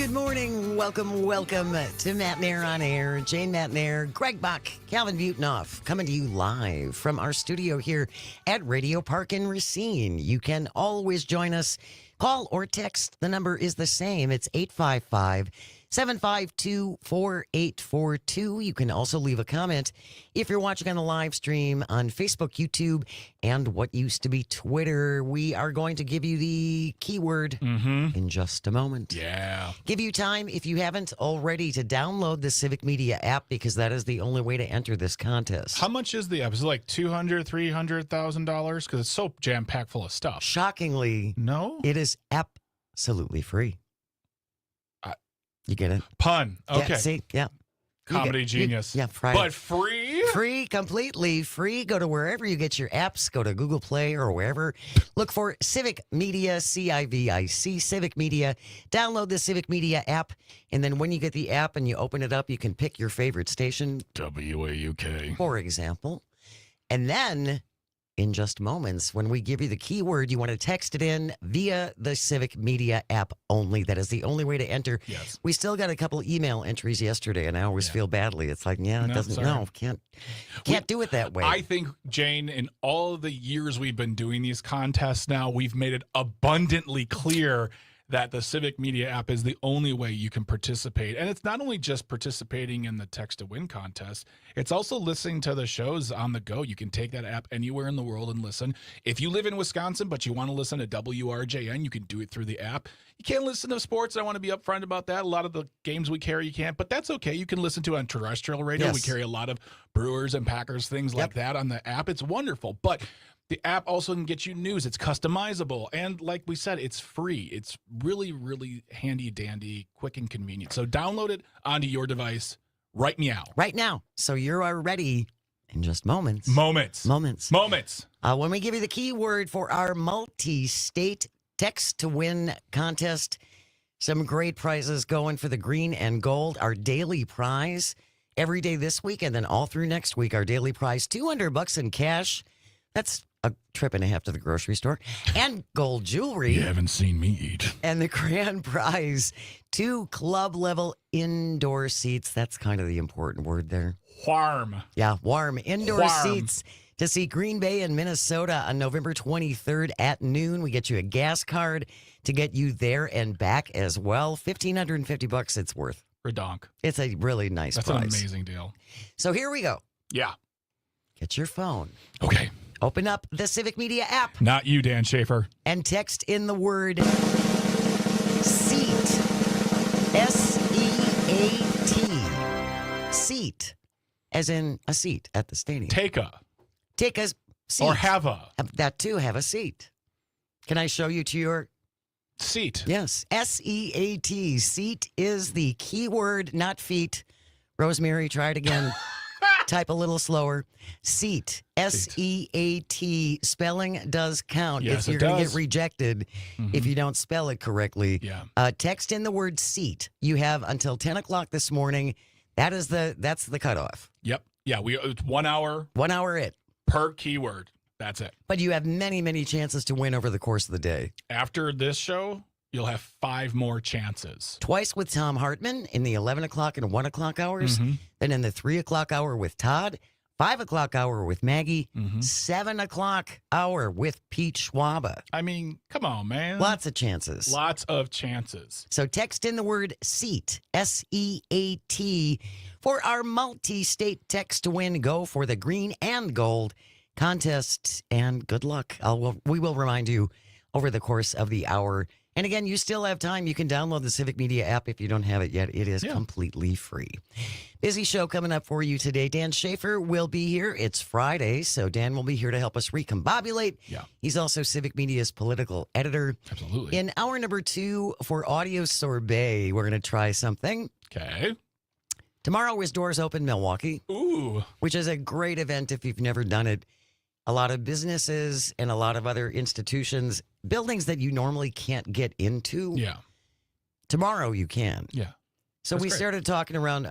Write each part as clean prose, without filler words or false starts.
Good morning. Welcome to Matenaer On Air. Jane Matenaer, Greg Bach, Calvin Butenoff, coming to you live from our studio here at Radio Park in Racine. You can always join us. Call or text. The number is the same. It's 855-752-4842. You can also leave a comment if you're watching on the live stream on Facebook, YouTube, and what used to be Twitter. We are going to give you the keyword in just a moment. Yeah. Give you time, if you haven't already, to download the Civic Media app because that is the only way to enter this contest. How much is the app? Is it like $200,000, $300,000? Because it's so jam-packed full of stuff. Shockingly, No? it is absolutely free. You get it? Pun. Okay. Yeah, see? Yeah. Comedy genius. Friday. But free? Free, completely free. Go to wherever you get your apps. Go to Google Play or wherever. Look for Civic Media, C-I-V-I-C, Civic Media. Download the Civic Media app. And then when you get the app and you open it up, you can pick your favorite station. WAUK. For example. And then, in just moments, when we give you the keyword, you want to text it in via the Civic Media app only. That is the only way to enter. Yes. We still got a couple email entries yesterday, and I always feel badly. It's like, can't do it that way. I think, Jane, in all of the years we've been doing these contests now, we've made it abundantly clear that the Civic Media app is the only way you can participate. And it's not only just participating in the Text to Win contest, it's also listening to the shows on the go. You can take that app anywhere in the world and listen. If you live in Wisconsin, but you want to listen to WRJN, you can do it through the app. You can't listen to sports. I want to be upfront about that. A lot of the games we carry, you can't, but that's okay. You can listen to it on terrestrial radio. Yes. We carry a lot of Brewers and Packers, things like that on the app. It's wonderful. But the app also can get you news. It's customizable. And like we said, it's free. It's really, really handy dandy, quick and convenient. So download it onto your device right meow. Right now. So you are ready in just moments. Moments. When we give you the keyword for our multi-state Text to Win contest, some great prizes going for the green and gold. Our daily prize every day this week and then all through next week. Our daily prize, $200 in cash. That's a trip and a half to the grocery store, and gold jewelry. You haven't seen me eat. And the grand prize, 2 club-level indoor seats. That's kind of the important word there. Warm. Yeah, warm indoor seats to see Green Bay and Minnesota on November 23rd at noon. We get you a gas card to get you there and back as well. $1,550 it's worth. Redonk. It's a really nice prize. That's an amazing deal. So here we go. Yeah. Get your phone. Okay. Open up the Civic Media app. Not you, Dan Schaefer. And text in the word seat. S-E-A-T. Seat. As in a seat at the stadium. Take a seat. or have a. That too, have a seat. Can I show you to your seat? Yes. S-E-A-T. Seat is the keyword, not feet. Rosemary, try it again. Type a little slower. Seat. S-E-A-T. Spelling does count. Yes, if you're going to get rejected if you don't spell it correctly. Yeah. Text in the word seat. You have until 10 o'clock this morning. That's the cutoff. Yep. Yeah. It's 1 hour. 1 hour it. Per keyword. That's it. But you have many, many chances to win over the course of the day. After this show, you'll have 5 more chances. Twice with Tom Hartman in the 11 o'clock and 1 o'clock hours. Then in the 3 o'clock hour with Todd. 5 o'clock hour with Maggie. 7 o'clock hour with Pete Schwaba. I mean, come on, man. Lots of chances. Lots of chances. So text in the word SEAT, S-E-A-T, for our multi-state Text to Win. Go for the green and gold contest. And good luck. We will remind you over the course of the hour. And again, you still have time. You can download the Civic Media app if you don't have it yet. It is completely free. Busy show coming up for you today. Dan Schaefer will be here. It's Friday, so Dan will be here to help us recombobulate. Yeah. He's also Civic Media's political editor. Absolutely. In hour number 2 for Audio Sorbet, we're going to try something. Okay. Tomorrow is Doors Open Milwaukee. Ooh. Which is a great event if you've never done it. A lot of businesses and a lot of other institutions, buildings that you normally can't get into. Yeah. Tomorrow you can. Yeah. So we started talking around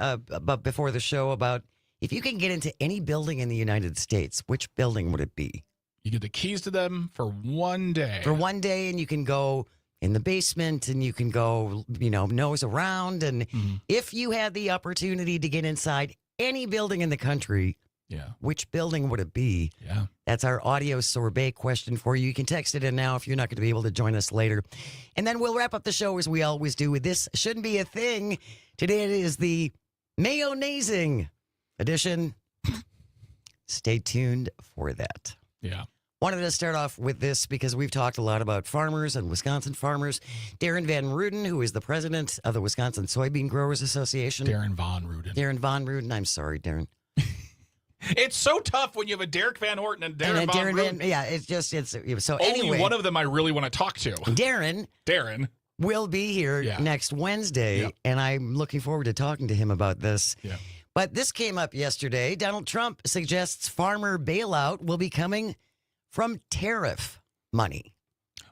before the show about if you can get into any building in the United States, which building would it be? You get the keys to them for one day. For one day, and you can go in the basement, and you can go, nose around. And if you had the opportunity to get inside any building in the country, which building would it be? Yeah. That's our audio sorbet question for you. You can text it in now if you're not going to be able to join us later. And then we'll wrap up the show as we always do with This Shouldn't Be a Thing. Today it is the mayonnaising edition. Stay tuned for that. Yeah. Wanted to start off with this because we've talked a lot about farmers and Wisconsin farmers. Darren Van Ruden, who is the president of the Wisconsin Soybean Growers Association. Darren Von Ruden. I'm sorry, Darren. It's so tough when you have a Derek Van Horten and Darren Von Ruden. Yeah, it's so Only anyway, one of them I really want to talk to. Darren will be here next Wednesday, and I'm looking forward to talking to him about this. Yeah. But this came up yesterday. Donald Trump suggests farmer bailout will be coming from tariff money.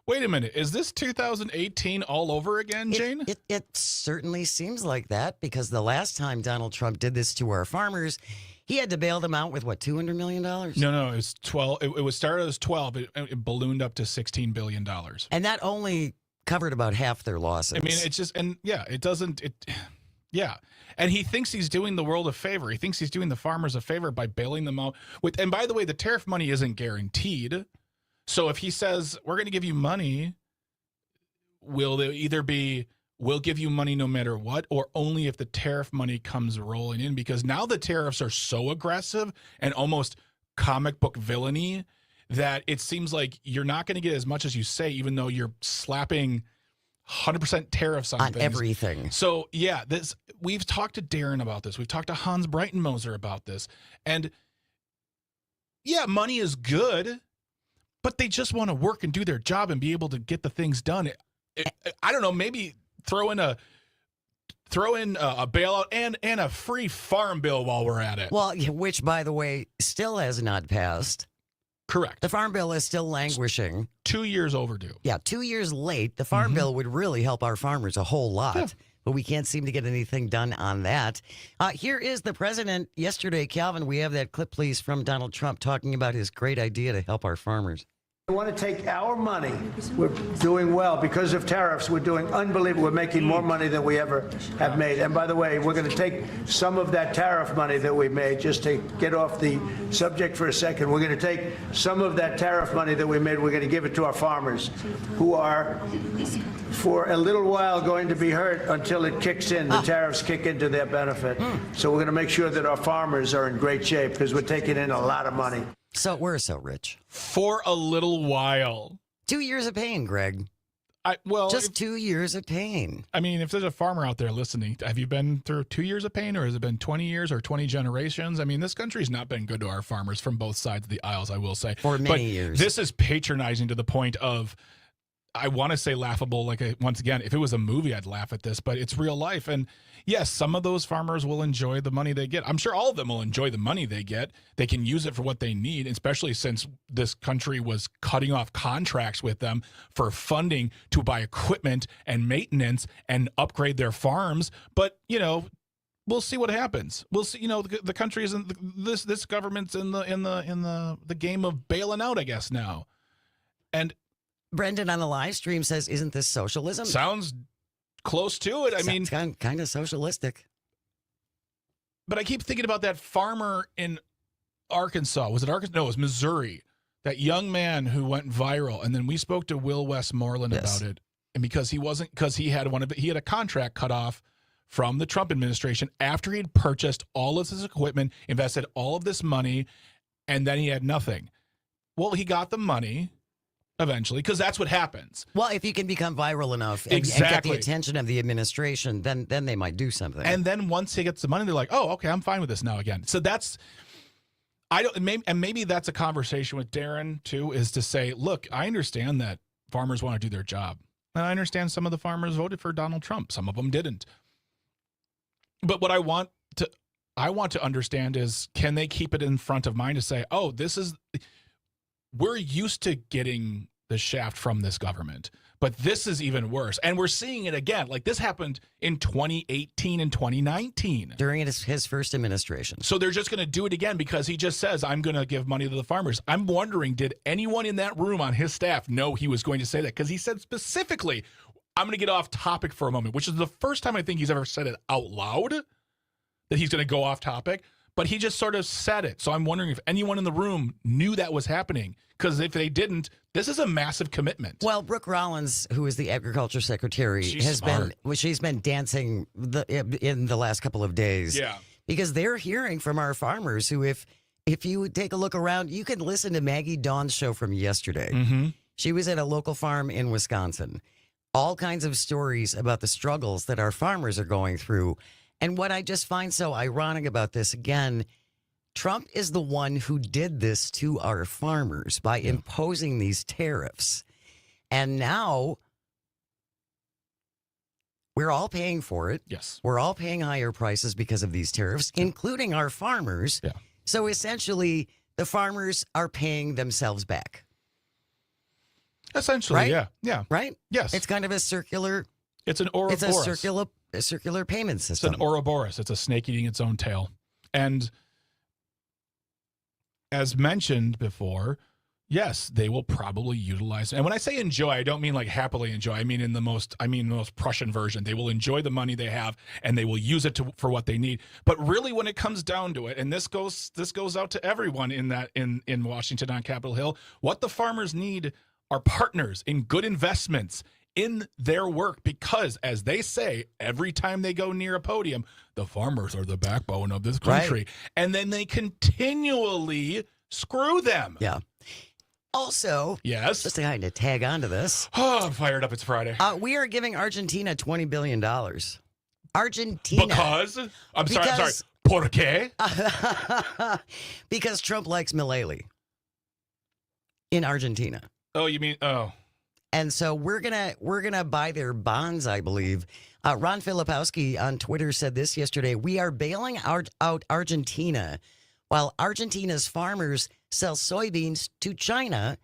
Wait a minute. Is this 2018 all over again, Jane? It certainly seems like that, because the last time Donald Trump did this to our farmers, he had to bail them out with, what, $200 million? No, it was 12. It was started as 12. It ballooned up to $16 billion. And that only covered about half their losses. I mean, it's just, and it doesn't, And he thinks he's doing the world a favor. He thinks he's doing the farmers a favor by bailing them out. And by the way, the tariff money isn't guaranteed. So if he says, we're going to give you money, will they either be, we'll give you money no matter what, or only if the tariff money comes rolling in? Because now the tariffs are so aggressive and almost comic book villainy that it seems like you're not going to get as much as you say, even though you're slapping 100% tariffs on things. Everything. So we've talked to Darren about this. We've talked to Hans Breitenmoser about this. And money is good, but they just want to work and do their job and be able to get the things done. I don't know, maybe throw in a bailout and a free farm bill while we're at it. Well, which, by the way, still has not passed. Correct. The farm bill is still languishing. 2 years overdue. Yeah, 2 years late. The farm bill would really help our farmers a whole lot, but we can't seem to get anything done on that. Here is the president yesterday. Calvin, we have that clip, please, from Donald Trump talking about his great idea to help our farmers. We want to take our money. We're doing well because of tariffs. We're doing unbelievable. We're making more money than we ever have made. And by the way, we're going to take some of that tariff money that we made, just to get off the subject for a second. We're going to take some of that tariff money that we made. We're going to give it to our farmers, who are, for a little while, going to be hurt until it kicks in. The tariffs kick into their benefit. So we're going to make sure that our farmers are in great shape, because we're taking in a lot of money. So we're so rich. For a little while. 2 years of pain, Greg. Just 2 years of pain. I mean, if there's a farmer out there listening, have you been through 2 years of pain, or has it been 20 years or 20 generations? I mean, this country's not been good to our farmers from both sides of the aisles, I will say. For many years. This is patronizing to the point of, I want to say laughable. Once again, if it was a movie, I'd laugh at this, but it's real life. And yes, some of those farmers will enjoy the money they get. I'm sure all of them will enjoy the money they get. They can use it for what they need, especially since this country was cutting off contracts with them for funding to buy equipment and maintenance and upgrade their farms. But, we'll see what happens. We'll see. The country isn't this government's in the game of bailing out, I guess, now. And Brendan on the live stream says, isn't this socialism? Sounds close to it. I mean, kind of socialistic. But I keep thinking about that farmer in Arkansas. Was it Arkansas? No, it was Missouri. That young man who went viral. And then we spoke to Will Westmoreland about it. And because he had a contract cut off from the Trump administration after he had purchased all of his equipment, invested all of this money, and then he had nothing. Well, he got the money eventually, because that's what happens. Well, if you can become viral enough and get the attention of the administration, then they might do something. And then once he gets the money, they're like, oh, okay, I'm fine with this now again. So maybe that's a conversation with Darren too, is to say, look, I understand that farmers want to do their job. And I understand some of the farmers voted for Donald Trump. Some of them didn't. But what I want to understand is, can they keep it in front of mind to say, oh, we're used to getting the shaft from this government, but this is even worse. And we're seeing it again. Like, this happened in 2018 and 2019. During his first administration. So they're just going to do it again because he just says, I'm going to give money to the farmers. I'm wondering, did anyone in that room on his staff know he was going to say that? Because he said specifically, I'm going to get off topic for a moment, which is the first time I think he's ever said it out loud, that he's going to go off topic. But he just sort of said it. So I'm wondering if anyone in the room knew that was happening. Because if they didn't, this is a massive commitment. Well, Brooke Rollins, who is the Agriculture Secretary, she's been dancing in the last couple of days. Yeah. Because they're hearing from our farmers who, if you take a look around, you can listen to Maggie Dawn's show from yesterday. Mm-hmm. She was at a local farm in Wisconsin. All kinds of stories about the struggles that our farmers are going through. And what I just find so ironic about this, again, Trump is the one who did this to our farmers by imposing these tariffs. And now we're all paying for it. Yes. We're all paying higher prices because of these tariffs, including our farmers. Yeah. So essentially, the farmers are paying themselves back. Essentially, right? yeah. Yeah. Right? Yes. It's kind of a circular. It's an Ouroboros. It's a circular payment system. It's an Ouroboros. It's a snake eating its own tail. And as mentioned before, yes, they will probably utilize. And when I say enjoy, I don't mean like happily enjoy. I mean the most Prussian version. They will enjoy the money they have and they will use it for what they need. But really, when it comes down to it, and this goes out to everyone in Washington on Capitol Hill, what the farmers need are partners in good investments in their work, because as they say, every time they go near a podium, the farmers are the backbone of this country. Right. And then they continually screw them. Yeah. Also, yes, just to kind of tag onto this. Oh, I'm fired up. It's Friday. We are giving Argentina $20 billion. Argentina. Because? I'm sorry. ¿Por qué? Because Trump likes Milei in Argentina. Oh, you mean, oh. And so we're gonna buy their bonds, I believe. Ron Filipowski on Twitter said this yesterday. We are bailing out Argentina while Argentina's farmers sell soybeans to China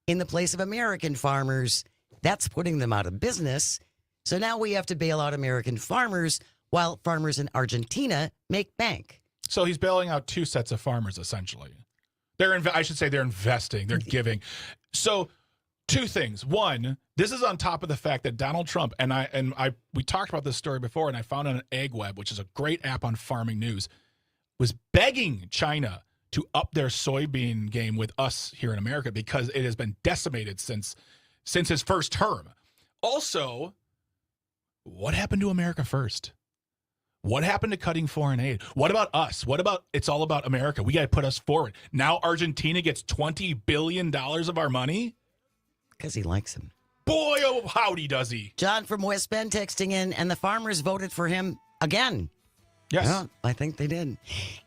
in the place of American farmers. That's putting them out of business. So now we have to bail out American farmers while farmers in Argentina make bank. So he's bailing out two sets of farmers, essentially. They're investing, they're giving. So two things. One, this is on top of the fact that Donald Trump we talked about this story before, and I found on AgWeb, which is a great app on farming news, was begging China to up their soybean game with us here in America because it has been decimated since his first term. Also, what happened to America first? What happened to cutting foreign aid? What about us? What about it's all about America? We got to put us forward. Now Argentina gets $20 billion of our money? Because he likes him. Boy, oh, howdy does he. John from West Bend texting in, and the farmers voted for him again. Yes. Yeah, I think they did.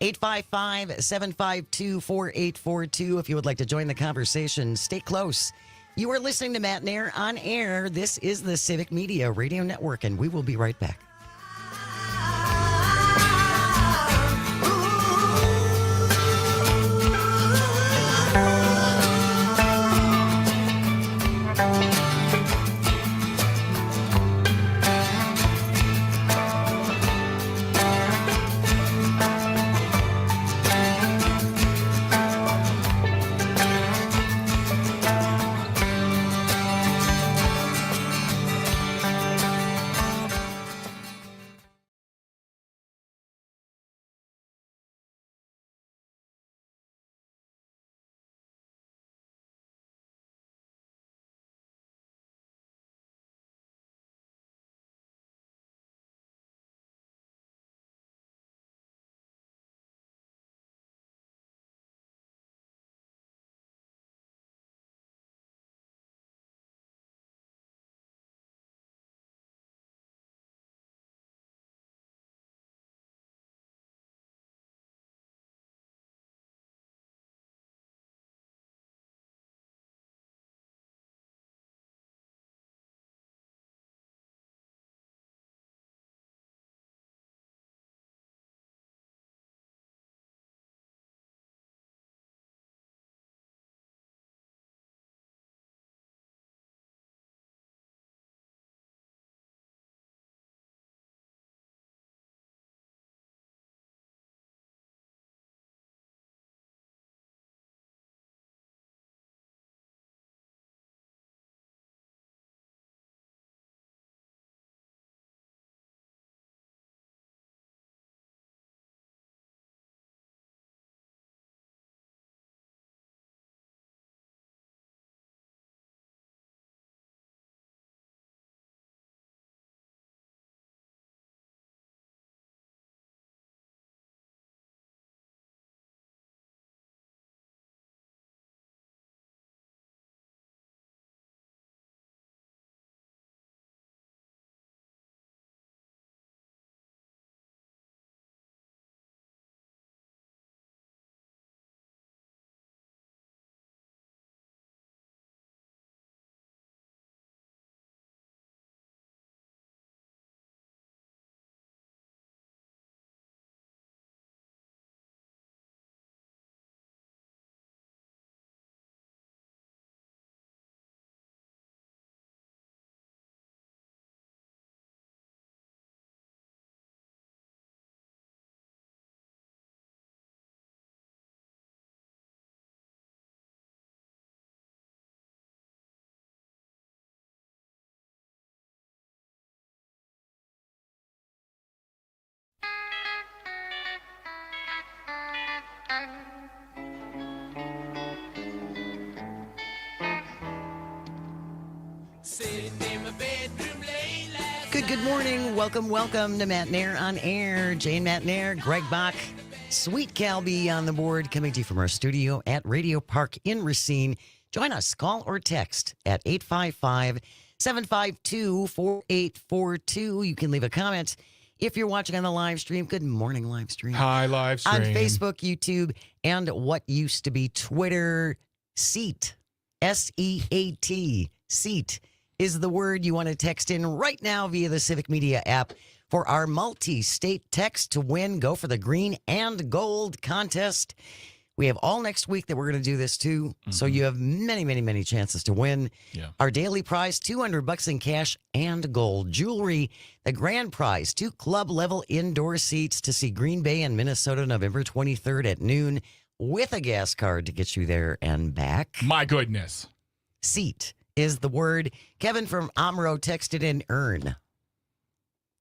855-752-4842. If you would like to join the conversation, stay close. You are listening to Matenaer On Air. This is the Civic Media Radio Network, and we will be right back. Good morning. Welcome to Matenaer On Air. Jane Matenaer, Greg Bach, Sweet Calby on the board, coming to you from our studio at Radio Park in Racine. Join us, call or text at 855-752-4842. You can leave a comment if you're watching on the live stream. Good morning, live stream. Hi, live stream. On Facebook, YouTube, and what used to be Twitter. Seat, S-E-A-T, seat is the word you want to text in right now via the Civic Media app for our multi-state text to win. Go for the green and gold contest. We have all next week that we're going to do this too. So you have many chances to win. Yeah. Our daily prize, $200 in cash and gold. Jewelry, the grand prize, 2 club level indoor seats to see Green Bay and Minnesota November 23rd at noon with a gas card to get you there and back. My goodness. Seat is the word. Kevin from Amro texted in earn.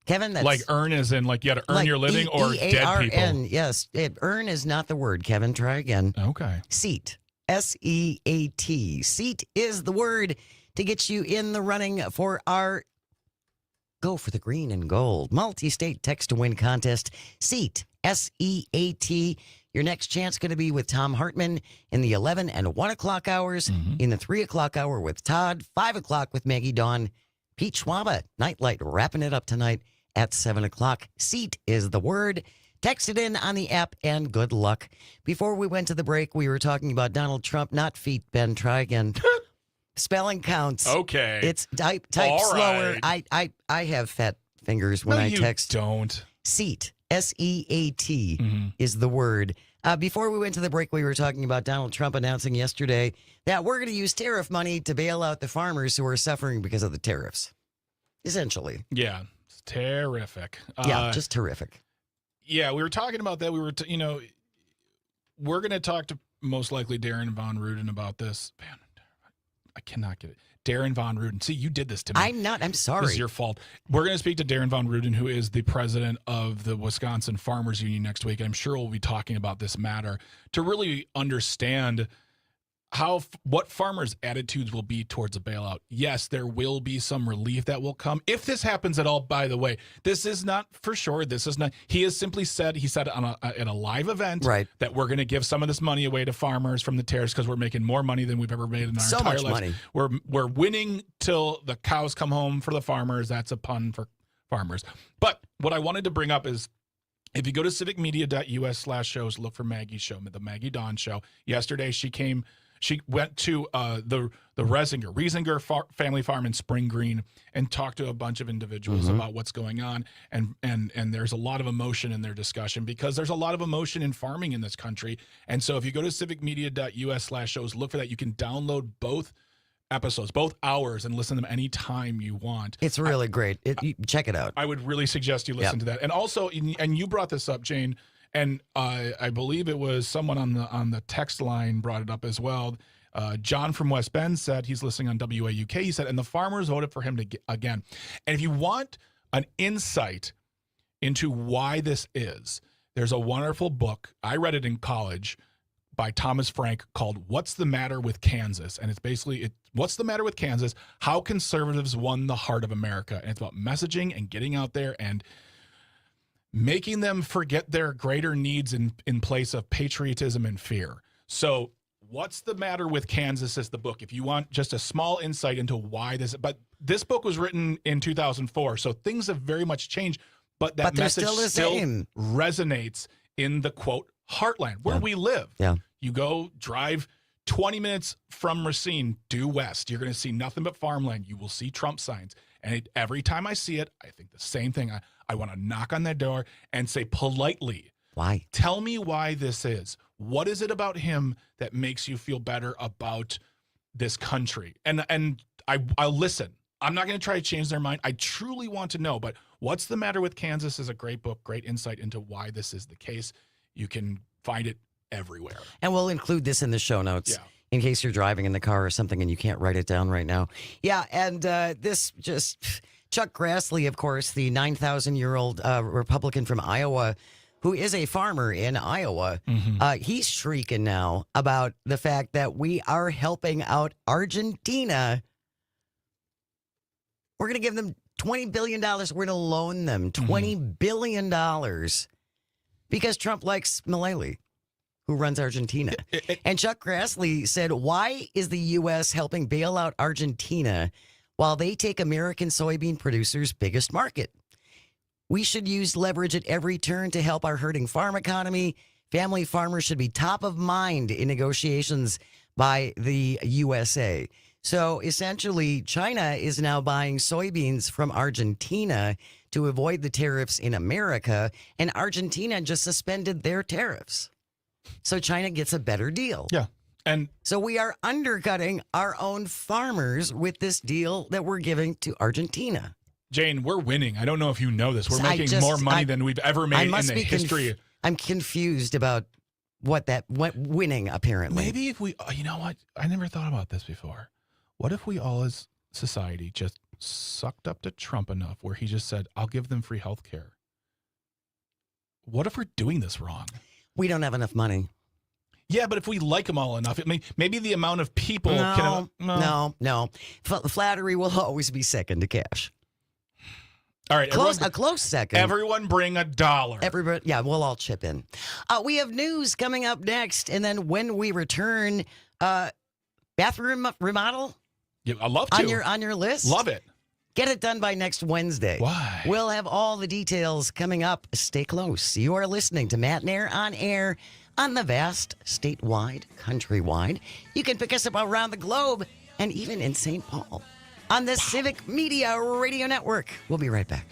Kevin, that's like earn as in like you got to earn your living or dead people. Yes, earn is not the word, Kevin. Try again. Okay. Seat, S-E-A-T. Seat is the word to get you in the running for our Go for the Green and Gold multi-state text to win contest. Seat, S-E-A-T. Your next chance going to be with Tom Hartman in the 11 and 1 o'clock hours, in the 3 o'clock hour with Todd, 5 o'clock with Maggie Dawn, Pete Schwaba, Nightlight, wrapping it up tonight at 7 o'clock. Seat is the word. Text it in on the app and good luck. Before we went to the break, we were talking about Donald Trump, not feet, Ben. Try again. Spelling counts. Okay. It's type All slower. right. I have fat fingers when I text. Don't. Seat, S-E-A-T, is the word. Before we went to the break, we were talking about Donald Trump announcing yesterday that we're going to use tariff money to bail out the farmers who are suffering because of the tariffs. Essentially. Yeah. It's terrific. Yeah, just terrific. Yeah, we were talking about that. We were, we're going to talk to most likely Darren Von Ruden about this. Man, I cannot get it. Darren Von Ruden. See, you did this to me. I'm sorry. This is your fault. We're going to speak to Darren Von Ruden, who is the president of the Wisconsin Farmers Union next week. I'm sure we'll be talking about this matter to really understand what farmers' attitudes will be towards a bailout. Yes, there will be some relief that will come. If this happens at all, by the way, this is not for sure. This is not. He has simply said, at a live event, right, that we're going to give some of this money away to farmers from the tariffs because we're making more money than we've ever made in our entire lives. So much money. We're winning till the cows come home for the farmers. That's a pun for farmers. But what I wanted to bring up is, if you go to civicmedia.us/shows, look for Maggie's show, the Maggie Dawn show. Yesterday, she went to the Riesinger family farm in Spring Green and talked to a bunch of individuals about what's going on. And there's a lot of emotion in their discussion because there's a lot of emotion in farming in this country. And so if you go to civicmedia.us/shows, look for that. You can download both episodes, both hours, and listen to them anytime you want. It's really great. Check it out. I would really suggest you listen to that. And also, and you brought this up, Jane, and I believe it was someone on the text line brought it up as well. John from West Bend said he's listening on WAUK. He said, and the farmers voted for him again. And if you want an insight into why this is, there's a wonderful book. I read it in college by Thomas Frank called What's the Matter with Kansas? And it's basically, What's the Matter with Kansas? How Conservatives Won the Heart of America. And it's about messaging and getting out there and making them forget their greater needs in place of patriotism and fear. So What's the Matter with Kansas is the book. If you want just a small insight into why but this book was written in 2004, so things have very much changed, but that message still resonates in the, quote, heartland, where we live. Yeah. You go drive 20 minutes from Racine due west. You're going to see nothing but farmland. You will see Trump signs. And every time I see it, I think the same thing. I want to knock on that door and say politely, why? Tell me why this is. What is it about him that makes you feel better about this country? And I'll listen. I'm not going to try to change their mind. I truly want to know. But What's the Matter with Kansas is a great book, great insight into why this is the case. You can find it everywhere. And we'll include this in the show notes in case you're driving in the car or something and you can't write it down right now. Yeah, and this just... Chuck Grassley, of course, the 9,000-year-old Republican from Iowa, who is a farmer in Iowa, he's shrieking now about the fact that we are helping out Argentina We're going to give them $20 billion. We're going to loan them $20 billion because Trump likes Mullally, who runs Argentina. And Chuck Grassley said, why is the U.S. helping bail out Argentina while they take American soybean producers' biggest market? We should use leverage at every turn to help our hurting farm economy. Family farmers should be top of mind in negotiations by the USA. So essentially, China is now buying soybeans from Argentina to avoid the tariffs in America, and Argentina just suspended their tariffs. So China gets a better deal. Yeah. And so we are undercutting our own farmers with this deal that we're giving to Argentina. Jane, we're winning. I don't know if you know this. We're making more money than we've ever made in the history. I'm confused about what winning, apparently. Maybe if we, you know what? I never thought about this before. What if we all as society just sucked up to Trump enough where he just said, I'll give them free health care? What if we're doing this wrong? We don't have enough money. Yeah, but if we like them all enough, maybe the amount of people No. Flattery will always be second to cash. All right. A close second. Everyone bring $1. Everybody, yeah, we'll all chip in. We have news coming up next. And then when we return, bathroom remodel? Yeah, I love to. On your list? Love it. Get it done by next Wednesday. Why? We'll have all the details coming up. Stay close. You are listening to Matenaer On Air on the vast, statewide, countrywide. You can pick us up around the globe and even in St. Paul on the Civic Media Radio Network. We'll be right back.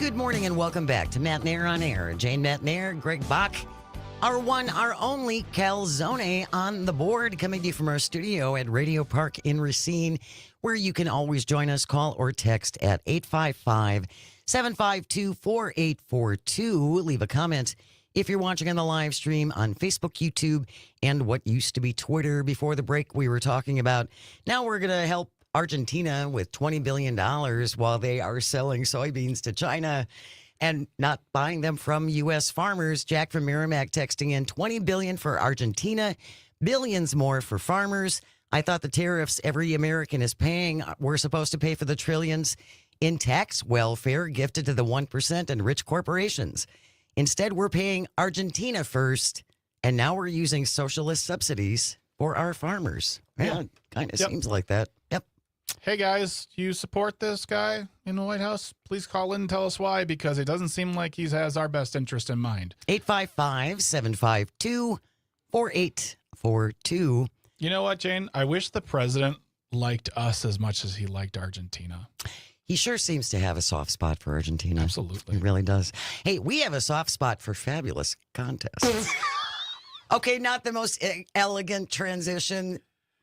Good morning and welcome back to Matenaer On Air. Jane Matenaer, Greg Bach, our one, our only calzone on the board, coming to you from our studio at Radio Park in Racine, where you can always join us, call or text at 855-752-4842. Leave a comment if you're watching on the live stream on Facebook, YouTube, and what used to be Twitter. Before the break, we were talking about now we're going to help Argentina with $20 billion while they are selling soybeans to China and not buying them from U.S. farmers. Jack from Merrimack texting in $20 billion for Argentina, billions more for farmers. I thought the tariffs every American is paying were supposed to pay for the trillions in tax welfare gifted to the 1% and rich corporations. Instead, we're paying Argentina first, and now we're using socialist subsidies for our farmers. Yeah, it kind of seems like that. Yep. Hey guys, do you support this guy in the White House? Please call in and tell us why, because it doesn't seem like he has our best interest in mind. 855-752-4842. You know what, Jane? I wish the president liked us as much as he liked Argentina. He sure seems to have a soft spot for Argentina. Absolutely. He really does. Hey, we have a soft spot for fabulous contests. Okay, not the most elegant transition,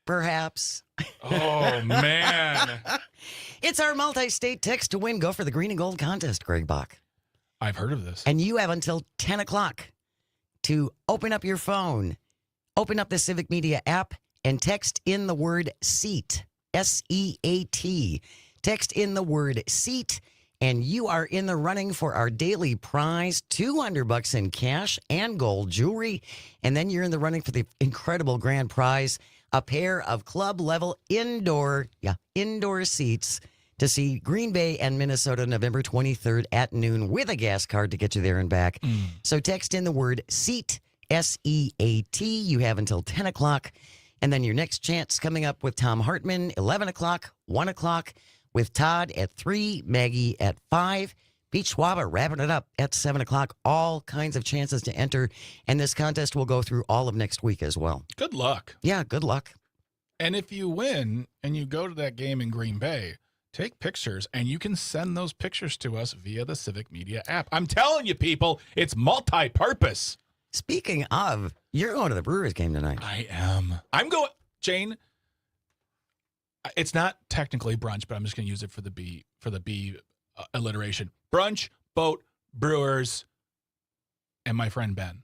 perhaps. Oh, man. It's our multi-state text to win. Go for the green and gold contest, Greg Bach. I've heard of this. And you have until 10 o'clock to open up your phone, open up the Civic Media app, and text in the word SEAT, S-E-A-T. Text in the word SEAT, and you are in the running for our daily prize, $200 in cash and gold jewelry. And then you're in the running for the incredible grand prize, a pair of club-level indoor seats to see Green Bay and Minnesota November 23rd at noon with a gas card to get you there and back. So text in the word SEAT, S-E-A-T. You have until 10 o'clock. And then your next chance coming up with Tom Hartman, 11 o'clock, 1 o'clock, with Todd at 3, Maggie at 5, Beach Schwaba wrapping it up at 7 o'clock. All kinds of chances to enter. And this contest will go through all of next week as well. Good luck. Yeah, good luck. And if you win and you go to that game in Green Bay, take pictures, and you can send those pictures to us via the Civic Media app. I'm telling you, people, it's multi-purpose. Speaking of, you're going to the Brewers game tonight. I am. I'm going, Jane. It's not technically brunch, but I'm just going to use it for the B alliteration. Brunch, boat, Brewers, and my friend Ben.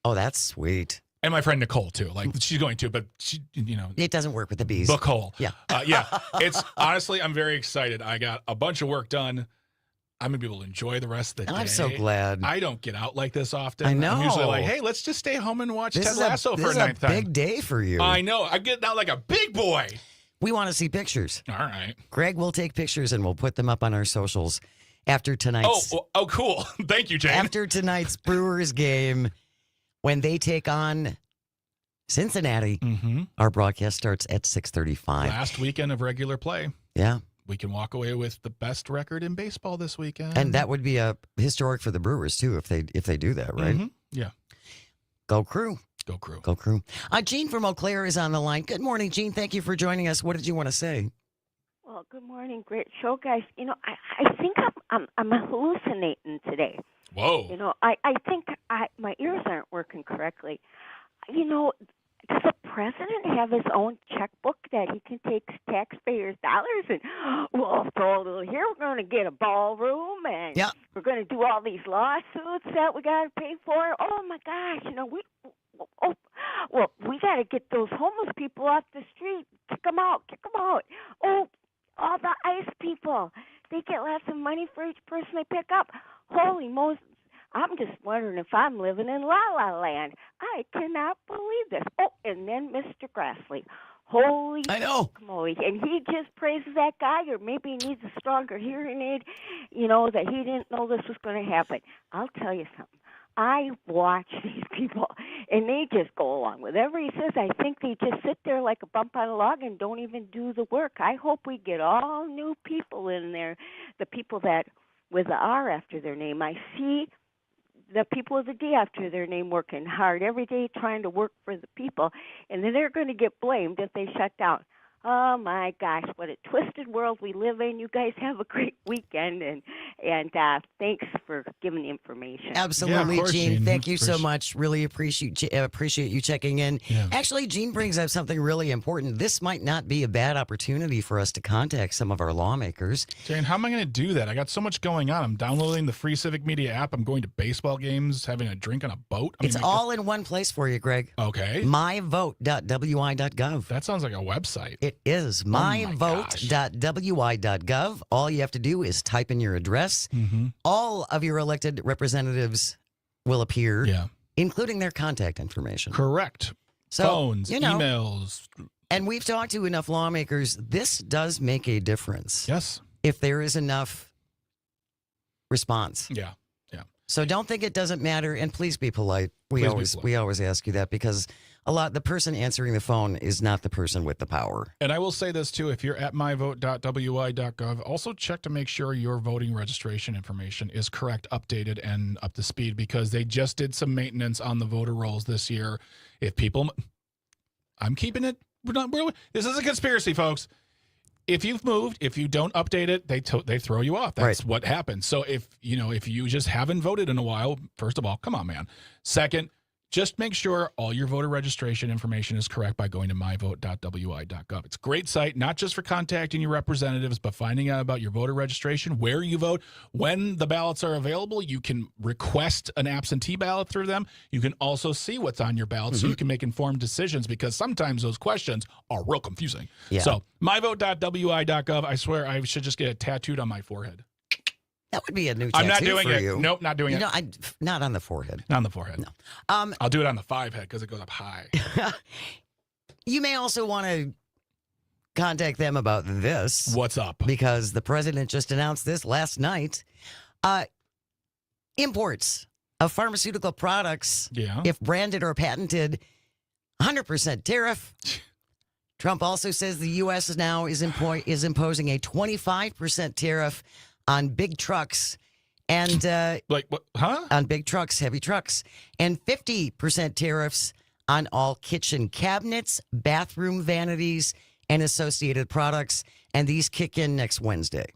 Oh, that's sweet. And my friend Nicole, too. Like, she's going to, but she, It doesn't work with the bees. Book hole. Yeah. Yeah. It's honestly, I'm very excited. I got a bunch of work done. I'm going to be able to enjoy the rest of the day. I'm so glad. I don't get out like this often. I know. I'm usually like, hey, let's just stay home and watch Ted Lasso for a ninth time. This is a big day for you. I know. I'm getting out like a big boy. We want to see pictures. All right. Greg will take pictures and we'll put them up on our socials after tonight's. Oh, cool. Thank you, Jane. After tonight's Brewers game, when they take on Cincinnati, our broadcast starts at 6:35. Last weekend of regular play. Yeah. We can walk away with the best record in baseball this weekend. And that would be a historic for the Brewers, too, if they do that, right? Yeah. Go Crew. Go Crew. Go Crew. Jean from Eau Claire is on the line. Good morning, Jean. Thank you for joining us. What did you want to say? Well, good morning. Great show, guys. I think I'm hallucinating today. Whoa. I think my ears aren't working correctly. Does the president have his own checkbook that he can take taxpayers' dollars and we'll throw a little here? We're going to get a ballroom and we're going to do all these lawsuits that we got to pay for. Oh my gosh! We got to get those homeless people off the street. Kick them out. Kick them out. Oh, all the ICE people. They get lots of money for each person they pick up. Holy Moses. I'm just wondering if I'm living in La La Land. I cannot believe this. Oh, and then Mr. Grassley. Holy I know. moly. And he just praises that guy, or maybe he needs a stronger hearing aid, that he didn't know this was going to happen. I'll tell you something. I watch these people, and they just go along with whatever he says. I think they just sit there like a bump on a log and don't even do the work. I hope we get all new people in there, the people that with the R after their name. I see the people with the D after their name working hard every day trying to work for the people, and then they're going to get blamed if they shut down. Oh my gosh, what a twisted world we live in. You guys have a great weekend, and thanks for giving the information. Absolutely, course, Gene. Gene. Thank you so much. Really appreciate you checking in. Yeah. Actually, Gene brings up something really important. This might not be a bad opportunity for us to contact some of our lawmakers. Jane, how am I going to do that? I got so much going on. I'm downloading the free Civic Media app. I'm going to baseball games, having a drink on a boat. It's all in one place for you, Greg. Okay. myvote.wi.gov. That sounds like a website. It is myvote.wi.gov. All you have to do is type in your address. Mm-hmm. All of your elected representatives will appear, Yeah. including their contact information. Correct. So, Phones, you know, emails. and we've talked to enough lawmakers. This does make a difference Yes. if there is enough response. Yeah. So don't think it doesn't matter, and please be polite. Please be We polite. always ask you that because the person answering the phone is not the person with the power. And I will say this too, if you're at myvote.wi.gov, also check to make sure your voting registration information is correct, updated, and up to speed, because they just did some maintenance on the voter rolls this year. If people, I'm keeping it, this is a conspiracy, folks. If you've moved, if you don't update it, they throw you off. That's Right. what happens. So if you just haven't voted in a while, first of all, come on, man. Second, just make sure all your voter registration information is correct by going to myvote.wi.gov. It's a great site, not just for contacting your representatives, but finding out about your voter registration, where you vote, when the ballots are available. You can request an absentee ballot through them. You can also see what's on your ballot so you can make informed decisions, because sometimes those questions are real confusing. Yeah. So myvote.wi.gov, I swear I should just get it tattooed on my forehead. That would be a new I'm not tattoo doing for it. you. Nope, not doing it. Not on the forehead. Not on the forehead. No. I'll do it on the 5 head because it goes up high. You may also want to contact them about this. What's up? Because the president just announced this last night. Imports of pharmaceutical products, Yeah. if branded or patented, 100% tariff. Trump also says the U.S. now is imposing a 25% tariff on big trucks and Like what? Huh? on big trucks, heavy trucks, and 50% tariffs on all kitchen cabinets, bathroom vanities, and associated products. And these kick in next Wednesday.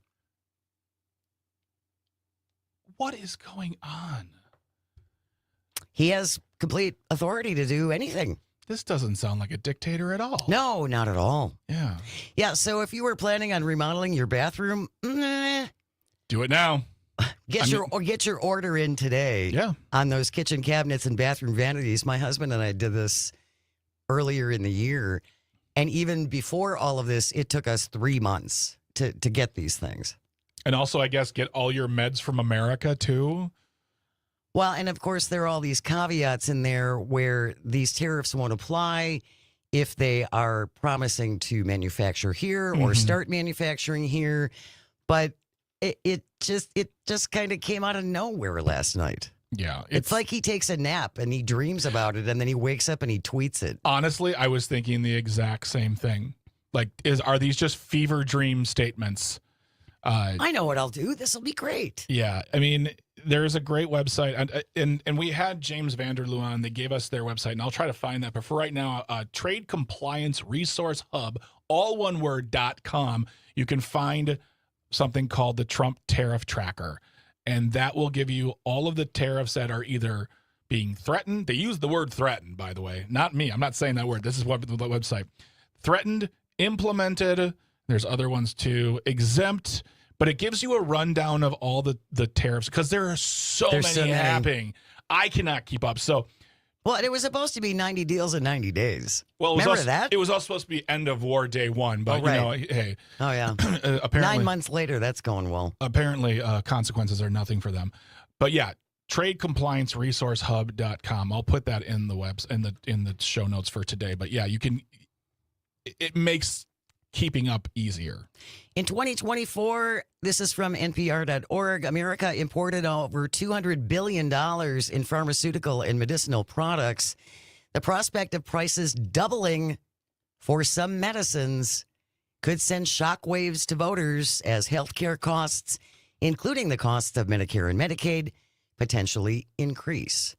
What is going on? He has complete authority to do anything. This doesn't sound like a dictator at all. No, not at all. Yeah. Yeah, so if you were planning on remodeling your bathroom, Do it now. get your order in today. Yeah. On those kitchen cabinets and bathroom vanities. My husband and I did this earlier in the year, and even before all of this, it took us 3 months to get these things. And also, I guess, get all your meds from America, too. Well, and of course, there are all these caveats in there where these tariffs won't apply if they are promising to manufacture here or start manufacturing here. But it just kind of came out of nowhere last night. Yeah. It's like he takes a nap and he dreams about it, and then he wakes up and he tweets it. Honestly, I was thinking the exact same thing. Like, are these just fever dream statements? I know what I'll do. This will be great. Yeah, I mean, there's a great website, and we had James Vanderloo on. They gave us their website, and I'll try to find that. But for right now, Trade Compliance Resource Hub, all one word, .com, you can find something called the Trump Tariff Tracker, and that will give you all of the tariffs that are either being threatened. They use the word threatened, by the way, not me. I'm not saying that word. This is what the website. Threatened, implemented. There's other ones too. Exempt. But it gives you a rundown of all the tariffs, because there are so many happening. I cannot keep up. So, well, it was supposed to be 90 deals in 90 days. well, Remember that? It was also supposed to be end of war day one. But, right. Hey, Oh, yeah. apparently 9 months later, that's going well. apparently consequences are nothing for them. But yeah, tradecomplianceresourcehub.com. I'll put that in the in the show notes for today. But yeah, it makes keeping up easier. In 2024, this is from NPR.org, America imported over $200 billion in pharmaceutical and medicinal products. The prospect of prices doubling for some medicines could send shockwaves to voters as healthcare costs, including the costs of Medicare and Medicaid, potentially increase.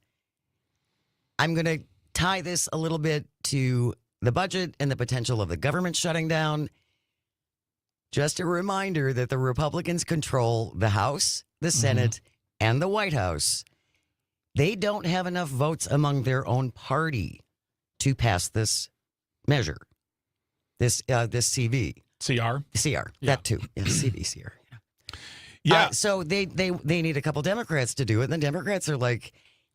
I'm going to tie this a little bit to the budget and the potential of the government shutting down. Just a reminder that the Republicans control the House, the Senate, and the White House. They don't have enough votes among their own party to pass this measure, this CV. CR? CR, Yeah. that too. Yeah, CVCR. Yeah. So they need a couple Democrats to do it. And the Democrats are like,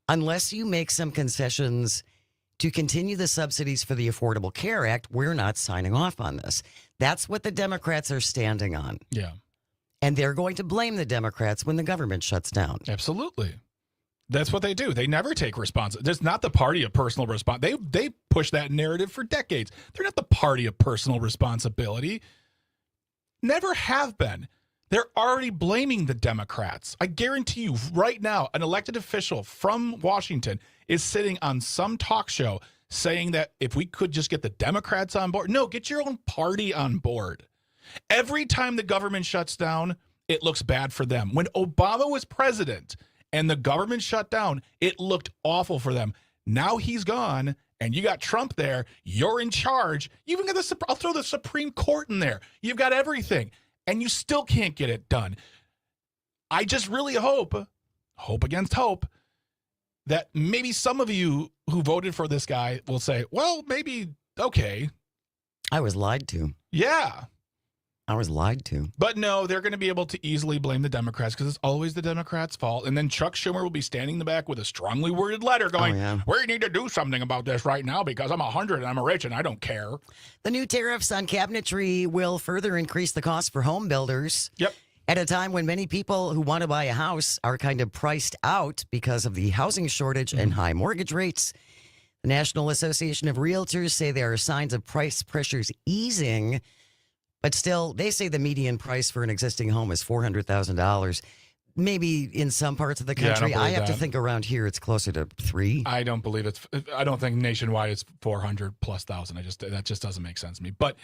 unless you make some concessions to continue the subsidies for the Affordable Care Act, we're not signing off on this. That's what the Democrats are standing on. Yeah. And they're going to blame the Democrats when the government shuts down. Absolutely. That's what they do. They never take responsibility. There's not the party of personal responsibility. They push that narrative for decades. They're not the party of personal responsibility. Never have been. They're already blaming the Democrats. I guarantee you right now, an elected official from Washington is sitting on some talk show saying that if we could just get the Democrats on board. No, get your own party on board. Every time the government shuts down, it looks bad for them. When Obama was president and the government shut down, it looked awful for them. Now he's gone and you got Trump there. You're in charge. You even got I'll throw the Supreme Court in there. You've got everything. And you still can't get it done. I just really hope against hope, that maybe some of you who voted for this guy will say, well, maybe, okay. I was lied to. Yeah. I was lied to. But no, they're going to be able to easily blame the Democrats because it's always the Democrats' fault. And then Chuck Schumer will be standing in the back with a strongly worded letter going, we need to do something about this right now because I'm 100 and I'm rich and I don't care. The new tariffs on cabinetry will further increase the cost for home builders. Yep. At a time when many people who want to buy a house are kind of priced out because of the housing shortage and high mortgage rates. The National Association of Realtors say there are signs of price pressures easing. But still, they say the median price for an existing home is $400,000. Maybe in some parts of the country. I have to think around here it's closer to $3. I don't believe I don't think nationwide it's 400 plus thousand. That just doesn't make sense to me. But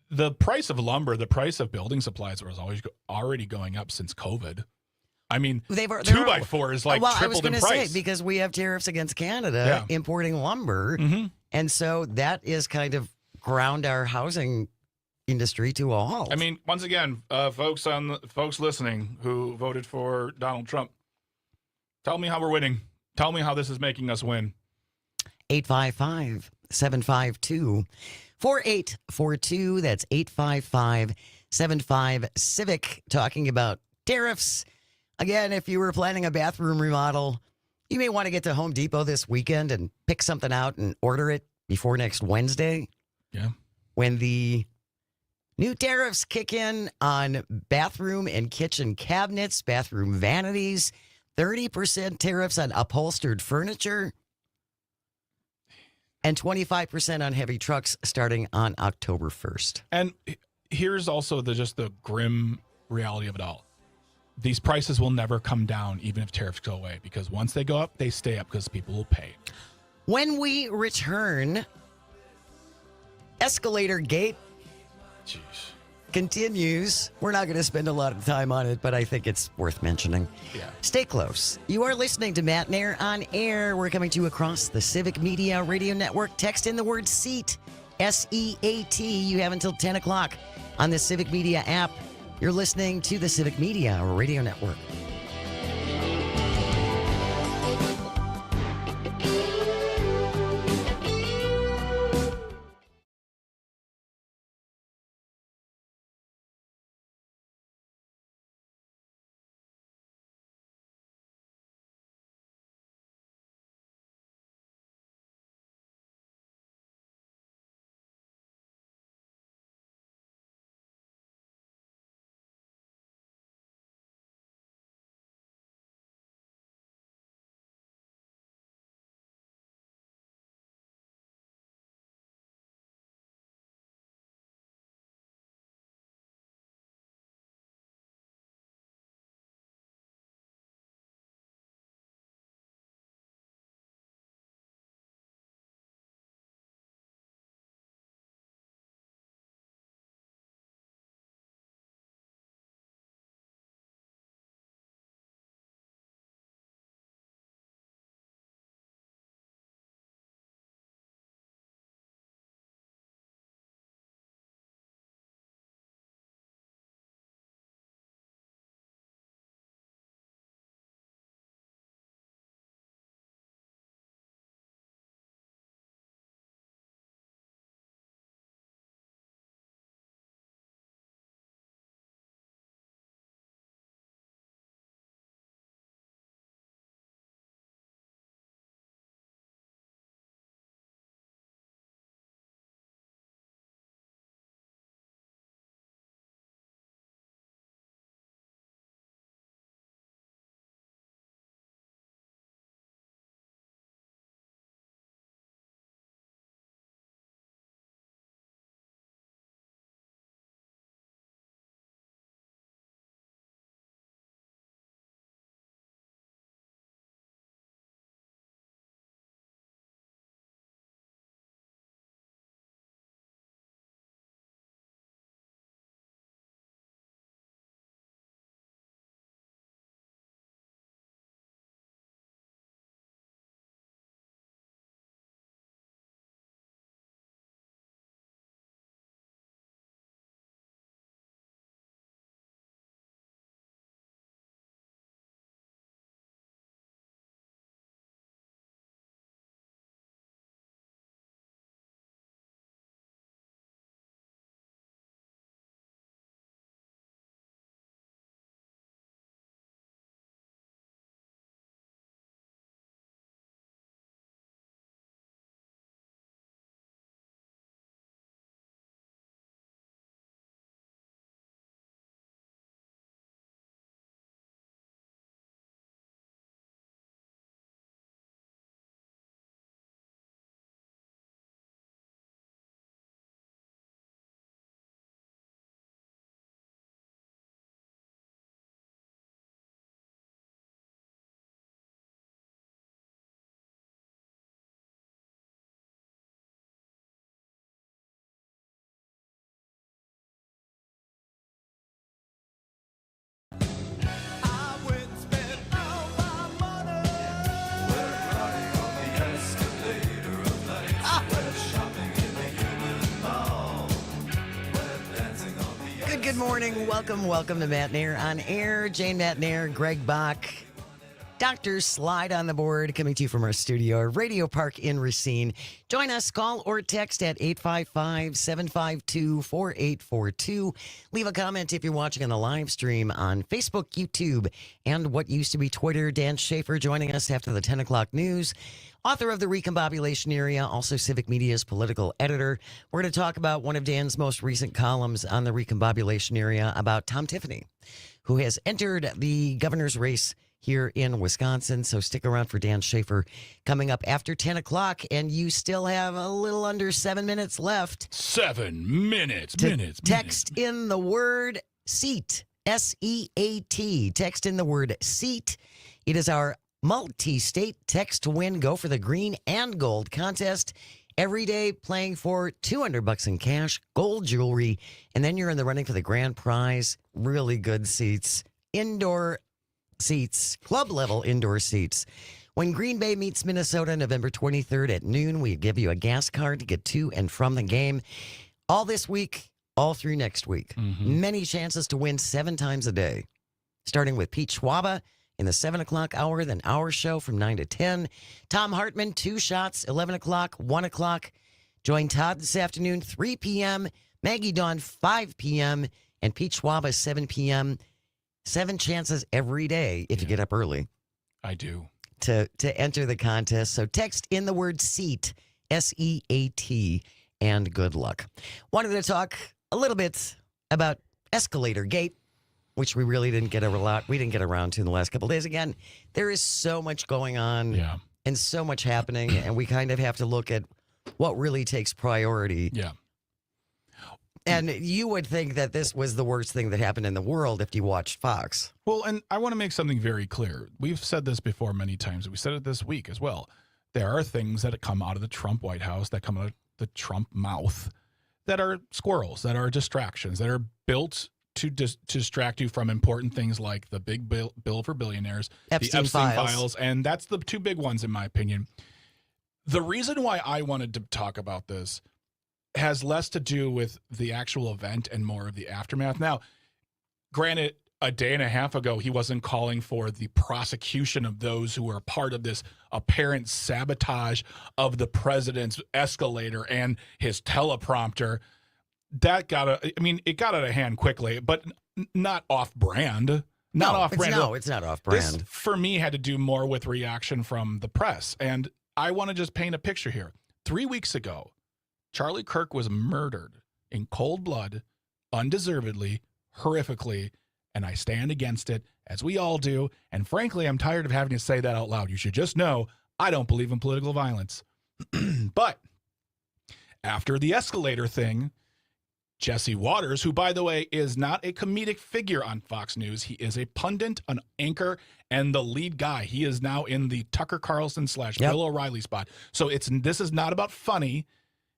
the price of lumber, the price of building supplies was already going up since COVID. I mean, 2x4 is like tripled in price. Say, because we have tariffs against Canada importing lumber. And so that is kind of ground our housing industry to a halt. I mean, once again, folks listening who voted for Donald Trump, tell me how we're winning. Tell me how this is making us win. 855-752-4842. That's 855-75-CIVIC. Talking about tariffs. Again, if you were planning a bathroom remodel, you may want to get to Home Depot this weekend and pick something out and order it before next Wednesday. Yeah. When the new tariffs kick in on bathroom and kitchen cabinets, bathroom vanities, 30% tariffs on upholstered furniture, and 25% on heavy trucks starting on October 1st. And here's also the grim reality of it all. These prices will never come down even if tariffs go away because once they go up, they stay up because people will pay. When we return, escalator gate continues. We're not going to spend a lot of time on it, but I think it's worth mentioning. Yeah. Stay close. You are listening to Matenaer On Air. We're coming to you across the Civic Media Radio Network. Text in the word SEAT, S-E-A-T. You have until 10 o'clock on the Civic Media app. You're listening to the Civic Media Radio Network. Good morning. Welcome to Matenaer On Air. Jane Matenaer, Greg Bach, Dr. Slide on the board, coming to you from our studio, Radio Park in Racine. Join us, call or text at 855-752-4842. Leave a comment if you're watching on the live stream on Facebook, YouTube, and what used to be Twitter. Dan Schaefer joining us after the 10 o'clock news. Author of The Recombobulation Area, also Civic Media's political editor. We're going to talk about one of Dan's most recent columns on The Recombobulation Area about Tom Tiffany, who has entered the governor's race here in Wisconsin. So stick around for Dan Schaefer coming up after 10 o'clock. And you still have a little under 7 minutes left. 7 minutes. Text in the word SEAT, S-E-A-T. Text in the word SEAT. It is our multi-state text to win. Go for the green and gold contest. Every day playing for $200 in cash, gold jewelry, and then you're in the running for the grand prize. Really good seats. Indoor seats, club level indoor seats. When Green Bay meets Minnesota November 23rd at noon, we give you a gas card to get to and from the game. All this week, all through next week. Many chances to win 7 times a day. Starting with Pete Schwaba in the 7 o'clock hour, then our show from 9 to 10. Tom Hartman, 2 shots, 11 o'clock, 1 o'clock. Join Todd this afternoon, 3 p.m. Maggie Dawn, 5 p.m. And Pete Schwaba, 7 p.m. 7 chances every day if you get up early. I do. To enter the contest. So text in the word SEAT, S-E-A-T, and good luck. Wanted to talk a little bit about Escalator Gate, which we really didn't get we didn't get around to in the last couple of days. Again, there is so much going on and so much happening, and we kind of have to look at what really takes priority. Yeah. And you would think that this was the worst thing that happened in the world if you watched Fox. Well, and I want to make something very clear. We've said this before many times. We said it this week as well. There are things that come out of the Trump White House, that come out of the Trump mouth, that are squirrels, that are distractions, that are built to distract you from important things like the big bill for billionaires, the Epstein files, and that's the 2 big ones in my opinion. The reason why I wanted to talk about this has less to do with the actual event and more of the aftermath. Now, granted, a day and a half ago, he wasn't calling for the prosecution of those who were part of this apparent sabotage of the president's escalator and his teleprompter. That it got out of hand quickly, but not off brand. Not off brand. No, it's not off brand. This, for me, had to do more with reaction from the press. And I want to just paint a picture here. 3 weeks ago, Charlie Kirk was murdered in cold blood, undeservedly, horrifically, and I stand against it, as we all do. And frankly, I'm tired of having to say that out loud. You should just know I don't believe in political violence. But after the escalator thing, Jesse Waters, who, by the way, is not a comedic figure on Fox News. He is a pundit, an anchor, and the lead guy. He is now in the Tucker Carlson / Bill O'Reilly spot. So this is not about funny.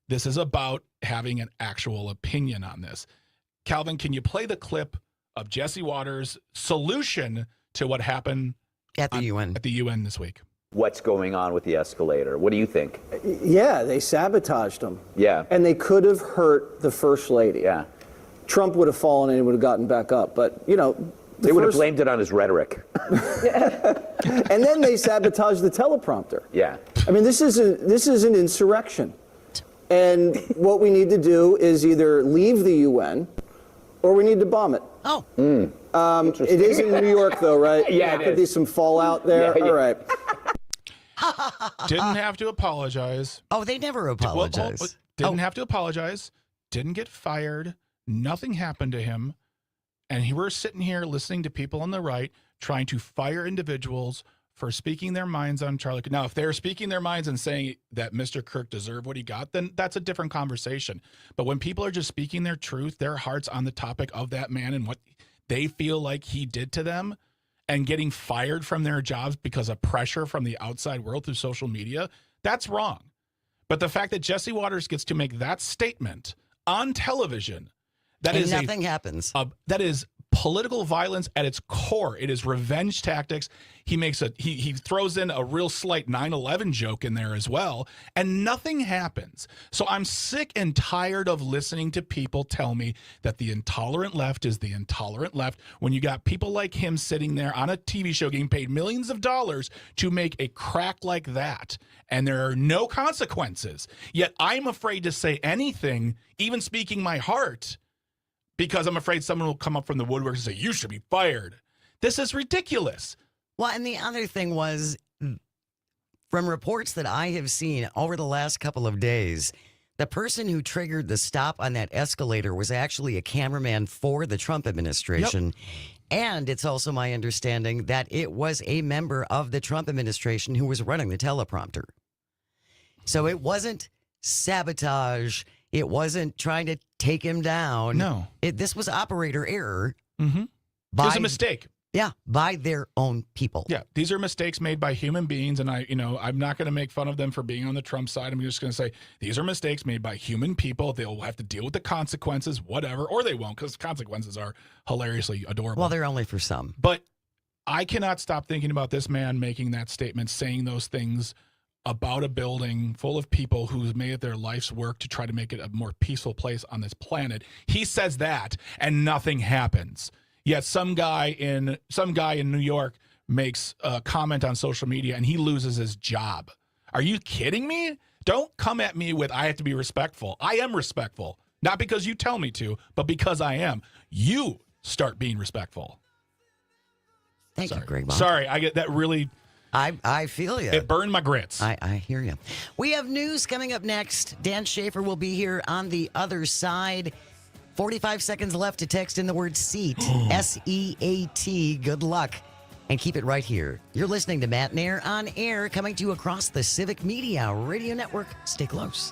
This is about having an actual opinion on this. Calvin, can you play the clip of Jesse Waters' solution to what happened at the UN this week? What's going on with the escalator? What do you think? Yeah, they sabotaged them. Yeah. And they could have hurt the first lady. Yeah. Trump would have fallen and he would have gotten back up. But, they would have blamed it on his rhetoric. And then they sabotaged the teleprompter. Yeah. I mean, this is an insurrection. And what we need to do is either leave the UN or we need to bomb it. Oh. It is in New York, though, right? Yeah, There could be some fallout there. Yeah. All right. Didn't have to apologize. Oh, they never apologize. Didn't have to apologize. Didn't get fired. Nothing happened to him. And we're sitting here listening to people on the right trying to fire individuals for speaking their minds on Charlie. Now, if they're speaking their minds and saying that Mr. Kirk deserved what he got, then that's a different conversation. But when people are just speaking their truth, their hearts on the topic of that man and what they feel like he did to them, and getting fired from their jobs because of pressure from the outside world through social media, that's wrong. But the fact that Jesse Waters gets to make that statement on television, nothing happens. That is political violence at its core. It is revenge tactics. He throws in a real slight 9/11 joke in there as well, and nothing happens. So I'm sick and tired of listening to people tell me that the intolerant left is the intolerant left when you got people like him sitting there on a TV show getting paid millions of dollars to make a crack like that, and there are no consequences. Yet I'm afraid to say anything, even speaking my heart, because I'm afraid someone will come up from the woodwork and say, you should be fired. This is ridiculous. Well, and the other thing was, from reports that I have seen over the last couple of days, the person who triggered the stop on that escalator was actually a cameraman for the Trump administration. Yep. And it's also my understanding that it was a member of the Trump administration who was running the teleprompter. So it wasn't sabotage. It wasn't trying to take him down. No. This was operator error. Mm-hmm. It was a mistake. Yeah, by their own people. Yeah, these are mistakes made by human beings, and I'm not going to make fun of them for being on the Trump side. I'm just going to say these are mistakes made by human people. They'll have to deal with the consequences, whatever, or they won't, because consequences are hilariously adorable. Well, they're only for some. But I cannot stop thinking about this man making that statement, saying those things about a building full of people who've made it their life's work to try to make it a more peaceful place on this planet. He says that, and nothing happens. Yet some guy in New York makes a comment on social media and he loses his job. Are you kidding me? Don't come at me with I have to be respectful. I am respectful. Not because you tell me to, but because I am. You start being respectful. Thank you, Greg Bach. Sorry, I get that really. I feel you. It burned my grits. I hear you. We have news coming up next. Dan Schaefer will be here on the other side. 45 seconds left to text in the word SEAT, S-E-A-T. Good luck. And keep it right here. You're listening to Matenaer On Air, coming to you across the Civic Media Radio Network. Stay close.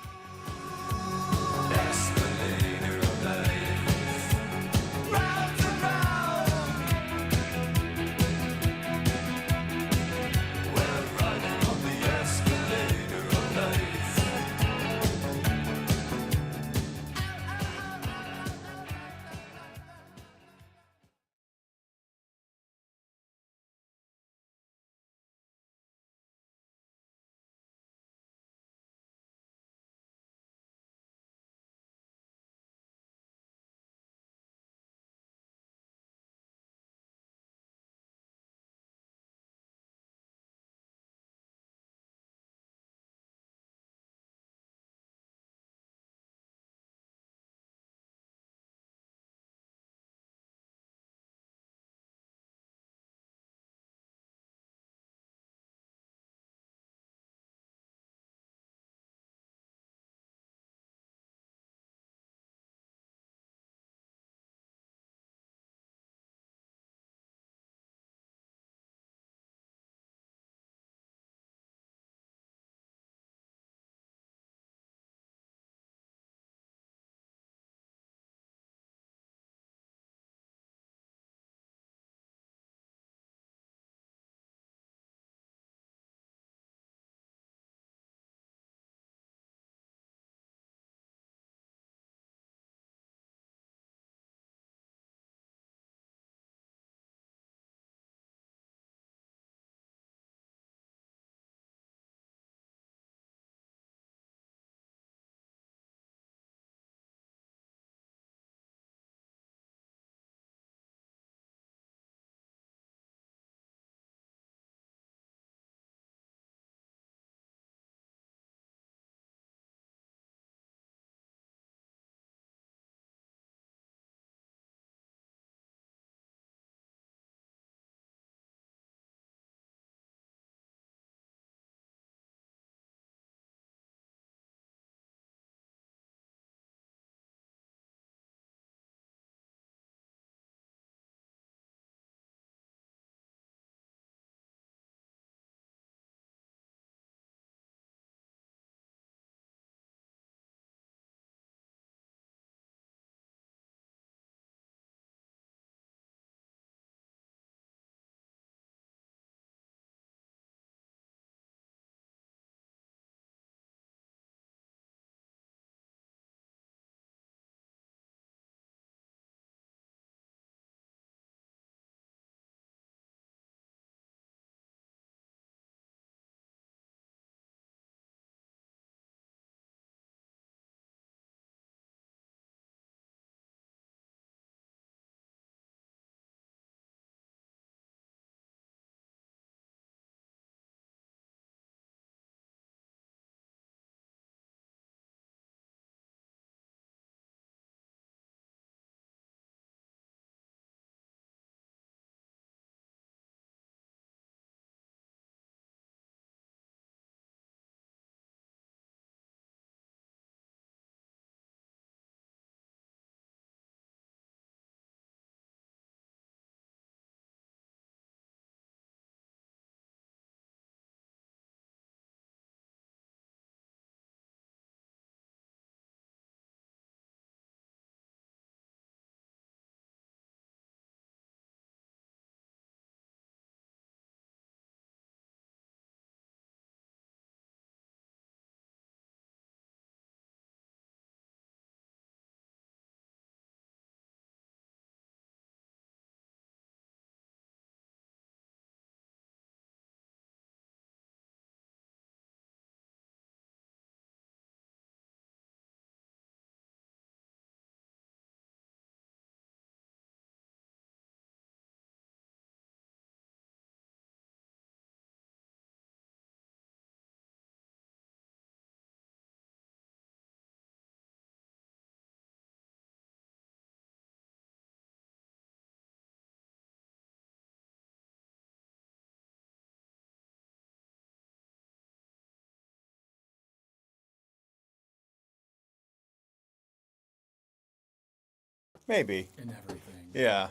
Maybe. and everything. Yeah.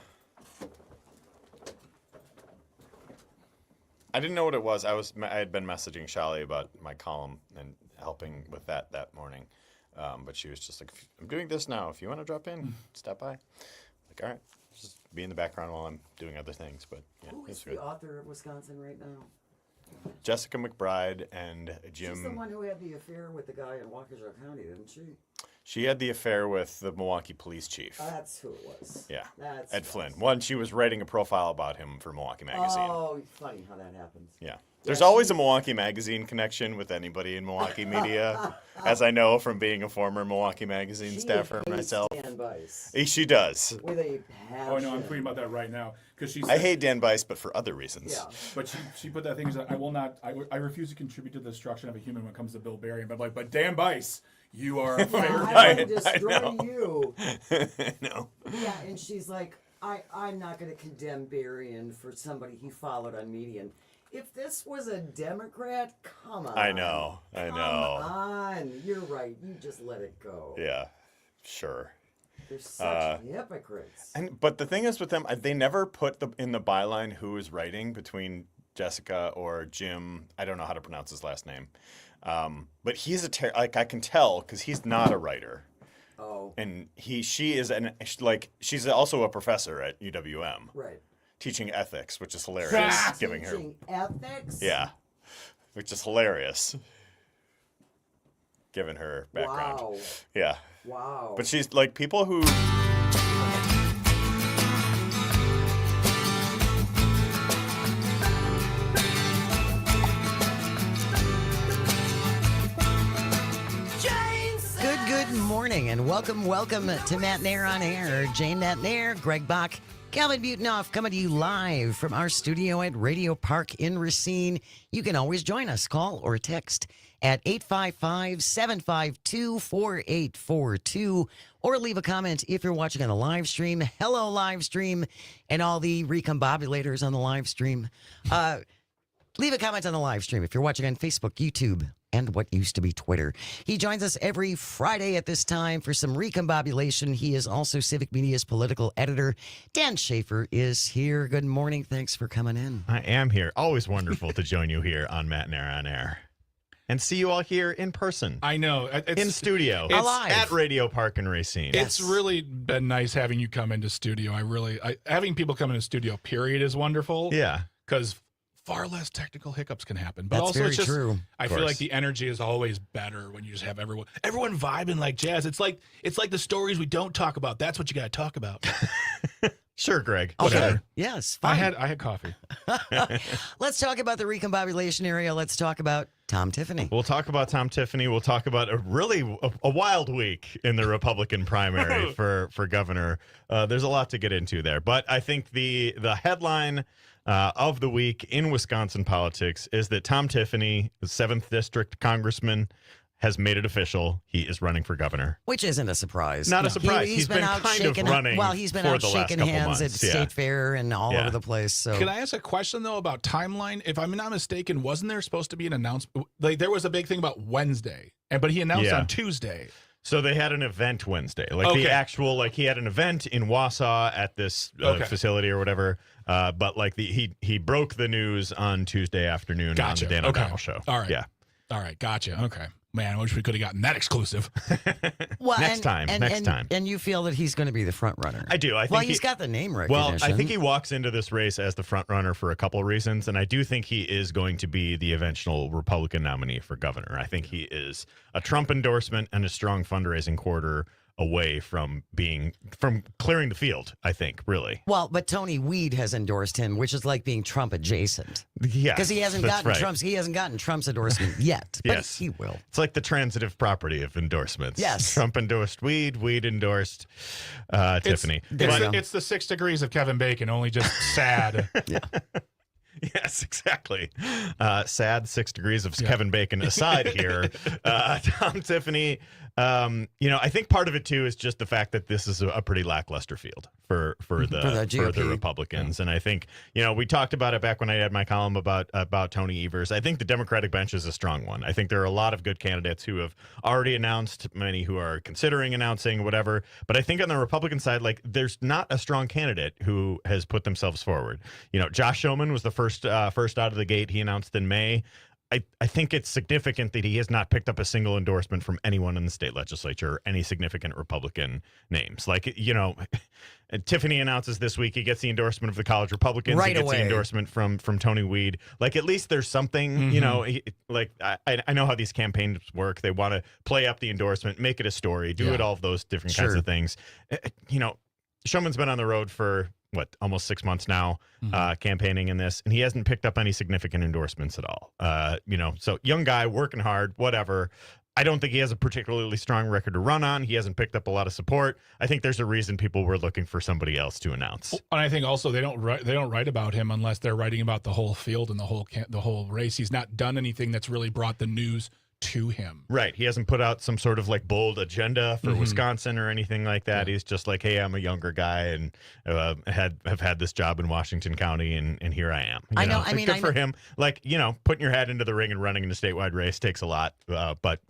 I didn't know what it was. I had been messaging Shali about my column and helping with that morning. But she was just like, I'm doing this now. If you want to drop in, stop by. Like, all right. Just be in the background while I'm doing other things. But yeah, Who is it's the good. author of Wisconsin right now? Jessica McBride and Jim. She's the one who had the affair with the guy in Waukesha County, didn't she? She had the affair with the Milwaukee police chief. That's who it was. Yeah. That's Ed Flynn. One, she was writing a profile about him for Milwaukee Magazine. Oh, funny how that happens. Yeah. There's always a Milwaukee Magazine connection with anybody in Milwaukee media, as I know from being a former Milwaukee Magazine staffer myself. Dan Bice. She does. With a passion. Oh, no, I'm tweeting about that right now. Because I hate Dan Bice, but for other reasons. Yeah. But she put that thing, I refuse to contribute to the destruction of a human when it comes to Bill Berry. But like, but Dan Bice, you are a fair I guy. will destroy you. No. Yeah, and she's like, I'm not going to condemn Berrien for somebody he followed on Median. If this was a Democrat, come on. I know. Come on. You're right. You just let it go. Yeah, sure. They're such hypocrites. But the thing is with them, they never put in the byline who is writing between Jessica or Jim. I don't know how to pronounce his last name. But he's I can tell because he's not a writer. Oh. And she is she's also a professor at UWM. Right. Teaching ethics, which is hilarious. Giving her ethics? Yeah. Which is hilarious. Given her background. Wow. Yeah. Wow. But she's like people who Good morning and welcome to Matenaer On Air. Jane Matenaer, Greg Bach, Calvin Butenoff coming to you live from our studio at Radio Park in Racine. You can always join us. Call or text at 855-752-4842 or leave a comment if you're watching on the live stream. Hello, live stream, and all the recombobulators on the live stream. Leave a comment on the live stream if you're watching on Facebook, YouTube, and what used to be Twitter. He joins us every Friday at this time for some recombobulation. He is also Civic Media's political editor. Dan Schaefer is here. Good morning. Thanks for coming in. I am here. Always wonderful to join you here on Matenaer On Air. And see you all here in person. I know. In studio. Alive. At Radio Park in Racine. It's really been nice having you come into studio. Having people come into studio, period, is wonderful. Yeah. Because far less technical hiccups can happen. But That's also very it's just, true. I feel like the energy is always better when you just have everyone vibing like jazz. It's like the stories we don't talk about. That's what you got to talk about. Sure, Greg. Okay. Whatever. Yes, fine. I had coffee. Let's talk about the recombobulation area. Let's talk about Tom Tiffany. We'll talk about Tom Tiffany. We'll talk about a wild week in the Republican primary for governor. There's a lot to get into there. But I think the headline of the week in Wisconsin politics is that Tom Tiffany, the 7th District Congressman, has made it official. He is running for governor. Which isn't a surprise. Not a surprise. He's been out kind shaking, of running he's been for out the last shaking couple hands months. at State Fair and all over the place. So Can I ask a question, though, about timeline? If I'm not mistaken, wasn't there supposed to be an announcement? Like, there was a big thing about Wednesday, but he announced on Tuesday. So they had an event Wednesday, the actual, he had an event in Wausau at this facility or whatever. But he broke the news on Tuesday afternoon on the Dan O'Donnell show. All right. Yeah. All right. Gotcha. Okay. Man, I wish we could have gotten that exclusive. well, next time. And you feel that he's going to be the front runner? I do. I think he's got the name recognition. Well, I think he walks into this race as the front runner for a couple of reasons, and I do think he is going to be the eventual Republican nominee for governor. I think he is a Trump endorsement and a strong fundraising quarter away from clearing the field, I think, really. Well, but Tony Weed has endorsed him, which is like being Trump adjacent. Yeah. Because he hasn't gotten Trump's endorsement yet. But yes. He will. It's like the transitive property of endorsements. Yes. Trump endorsed Weed, Weed endorsed Tiffany. It's the 6 degrees of Kevin Bacon, only just sad. Yeah. Yes, exactly. Sad 6 degrees of Kevin Bacon aside here. Tom Tiffany I think part of it too is just the fact that this is a pretty lackluster field for the Republicans, and I think we talked about it back when I had my column about Tony Evers. I think the Democratic bench is a strong one. I think there are a lot of good candidates who have already announced, many who are considering announcing, whatever. But I think on the Republican side, there's not a strong candidate who has put themselves forward. Josh Schoeman was the first out of the gate. He announced in May. I think it's significant that he has not picked up a single endorsement from anyone in the state legislature or any significant Republican names. Tiffany announces this week he gets the endorsement of the college Republicans. Right he gets away. the endorsement from Tony Weed. At least there's something, I know how these campaigns work. They want to play up the endorsement, make it a story, do it all of those different kinds of things. Schoeman's been on the road for almost 6 months now, campaigning in this, and he hasn't picked up any significant endorsements at all. So young guy working hard, whatever. I don't think he has a particularly strong record to run on. He hasn't picked up a lot of support. I think there's a reason people were looking for somebody else to announce. And I think also they don't write about him unless they're writing about the whole field and the whole race. He's not done anything that's really brought the news to him. Right. He hasn't put out some sort of bold agenda for Wisconsin or anything like that. He's just hey, I'm a younger guy and have had this job in Washington County and here I am. I know. Good for him. Putting your hat into the ring and running in a statewide race takes a lot. But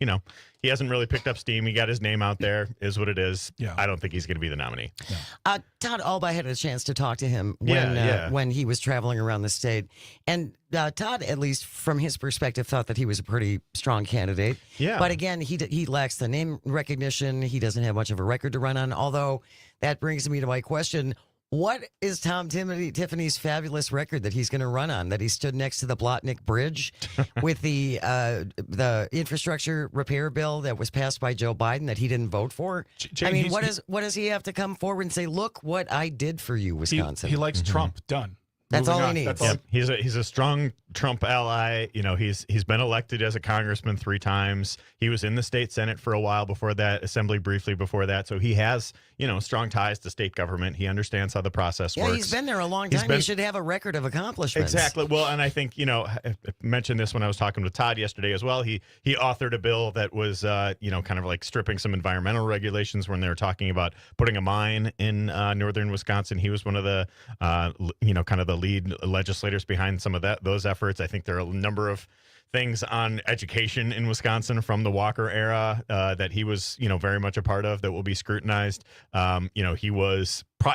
he hasn't really picked up steam. He got his name out there, is what it is. Yeah. I don't think he's going to be the nominee. Yeah. Todd Alba had a chance to talk to him when he was traveling around the state. And Todd, at least from his perspective, thought that he was a pretty strong candidate. Yeah. But again, he lacks the name recognition. He doesn't have much of a record to run on. Although that brings me to my question. What is Tom Tiffany's fabulous record that he's going to run on? That he stood next to the Blotnick Bridge with the infrastructure repair bill that was passed by Joe Biden that he didn't vote for? Jane, what does he have to come forward and say? Look what I did for you, Wisconsin. He likes Trump. Done. That's Moving all he on. needs. That's all- He's a strong Trump ally. He's been elected as a congressman 3 times. He was in the state Senate for a while before that, assembly briefly before that. So he has, strong ties to state government. He understands how the process works. Yeah, he's been there a long time. He should have a record of accomplishments. Exactly. Well, and I think, I mentioned this when I was talking with Todd yesterday as well. He authored a bill that was, kind of stripping some environmental regulations when they were talking about putting a mine in northern Wisconsin. He was one of the, kind of the lead legislators behind some of those efforts. I think there are a number of things on education in Wisconsin from the Walker era that he was, very much a part of that will be scrutinized.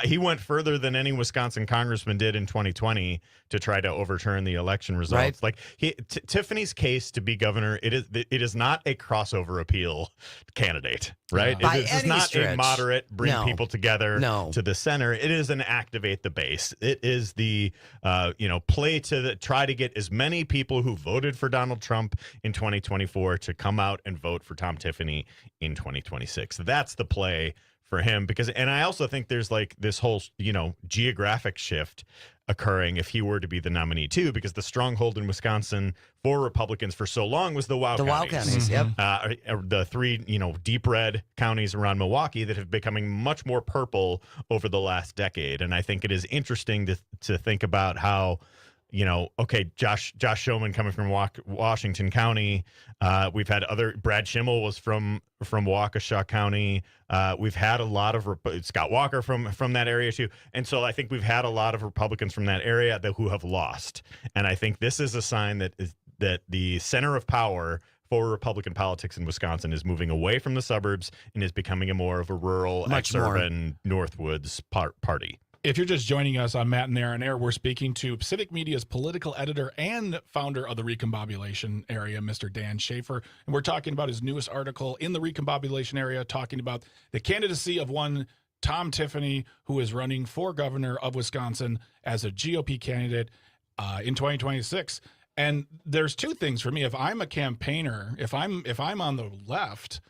He went further than any Wisconsin congressman did in 2020 to try to overturn the election results. Right. Tiffany's case to be governor, it is not a crossover appeal candidate, right? By It is any not stretch. a moderate, bring people together to the center. It is an activate the base. It is the, play to try to get as many people who voted for Donald Trump in 2024 to come out and vote for Tom Tiffany in 2026. That's the play for him, and I also think there's this whole, geographic shift occurring if he were to be the nominee too, because the stronghold in Wisconsin for Republicans for so long was the Wow counties. Yep. The 3, deep red counties around Milwaukee that have becoming much more purple over the last decade. And I think it is interesting to think about how, Josh Schoeman coming from Washington County. We've had Brad Schimmel was from Waukesha County. We've had a lot of Scott Walker from that area too. And so I think we've had a lot of Republicans from that area who have lost. And I think this is a sign that the center of power for Republican politics in Wisconsin is moving away from the suburbs and is becoming a more of a rural, ex-urban Northwoods party. If you're just joining us on Matenaer On Air, we're speaking to Civic Media's political editor and founder of the Recombobulation Area, Mr. Dan Schaefer. And we're talking about his newest article in the Recombobulation Area, talking about the candidacy of one Tom Tiffany, who is running for governor of Wisconsin as a GOP candidate in 2026. And there's 2 things for me. If I'm a campaigner, if I'm on the left,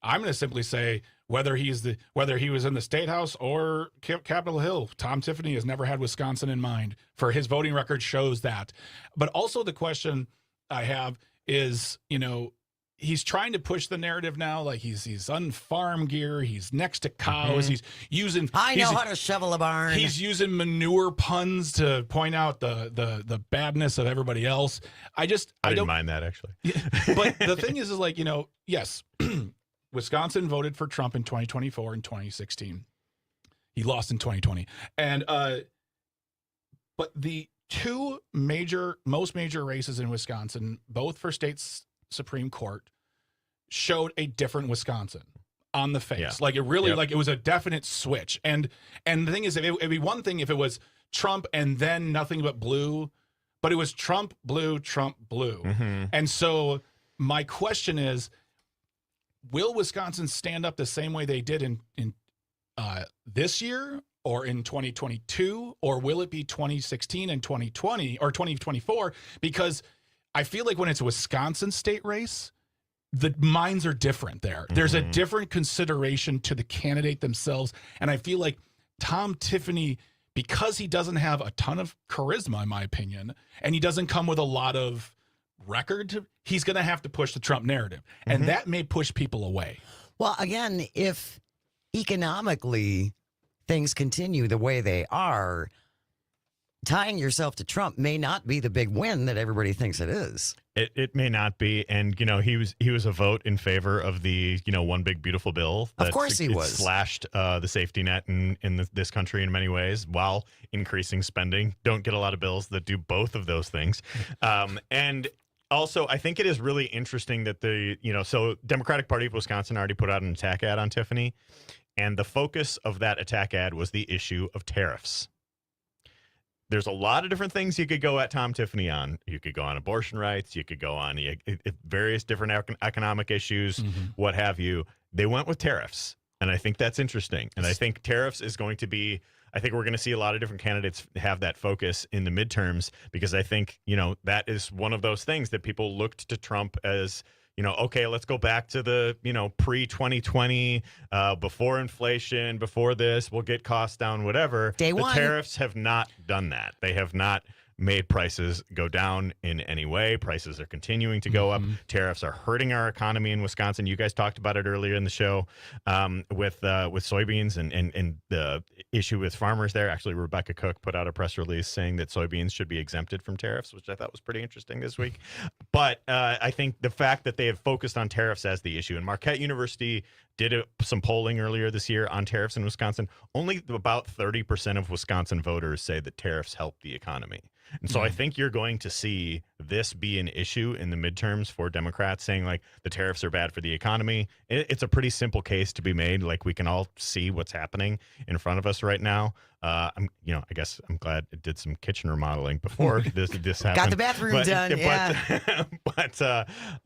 I'm going to simply say, whether he was in the State House or Capitol Hill, Tom Tiffany has never had Wisconsin in mind. For his voting record shows that. But also the question I have is, he's trying to push the narrative now, like he's on farm gear, he's next to cows, he's using I know how to shovel a barn. He's using manure puns to point out the badness of everybody else. I didn't mind that actually. But the thing is yes. Wisconsin voted for Trump in 2024 and 2016. He lost in 2020. And but the two most major races in Wisconsin, both for state's Supreme Court, showed a different Wisconsin on the face. Yeah. Like it really, like it was a definite switch. And the thing is, it'd be one thing if it was Trump and then nothing but blue, but it was Trump, blue, Trump, blue. Mm-hmm. And so my question is, will Wisconsin stand up the same way they did in this year or in 2022, or will it be 2016 and 2020 or 2024? Because I feel like when it's a Wisconsin state race, the minds are different there. Mm-hmm. There's a different consideration to the candidate themselves. And I feel like Tom Tiffany, because he doesn't have a ton of charisma, in my opinion, and he doesn't come with a lot of record, he's going to have to push the Trump narrative. And that may push people away. Well, again, if economically things continue the way they are, tying yourself to Trump may not be the big win that everybody thinks it is. It may not be, and he was a vote in favor of the one big beautiful bill. Of course he was. Slashed the safety net in this country in many ways while increasing spending. Don't get a lot of bills that do both of those things, and also I think it is really interesting that so Democratic Party of Wisconsin already put out an attack ad on Tiffany, and the focus of that attack ad was the issue of tariffs. There's a lot of different things you could go at Tom Tiffany on. You could go on abortion rights. You could go on various different economic issues, what have you. They went with tariffs, and I think that's interesting. And I think tariffs is going to be – I think we're going to see a lot of different candidates have that focus in the midterms, because I think, that is one of those things that people looked to Trump as – okay, let's go back to the, pre-2020, before inflation, before this, we'll get costs down, whatever. Day one. The tariffs have not done that. They have not made prices go down in any way. Prices are continuing to go up. Tariffs are hurting our economy in Wisconsin. You guys talked about it earlier in the show with soybeans and the issue with farmers there. Actually, Rebecca Cook put out a press release saying that soybeans should be exempted from tariffs, which I thought was pretty interesting this week. But I think the fact that they have focused on tariffs as the issue, and Marquette University did some polling earlier this year on tariffs in Wisconsin, only about 30% of Wisconsin voters say that tariffs help the economy. And so I think you're going to see this be an issue in the midterms for Democrats, saying like the tariffs are bad for the economy. It's a pretty simple case to be made. Like we can all see what's happening in front of us right now. I guess I'm glad it did some kitchen remodeling before this happened. Got the bathroom done. Yeah. But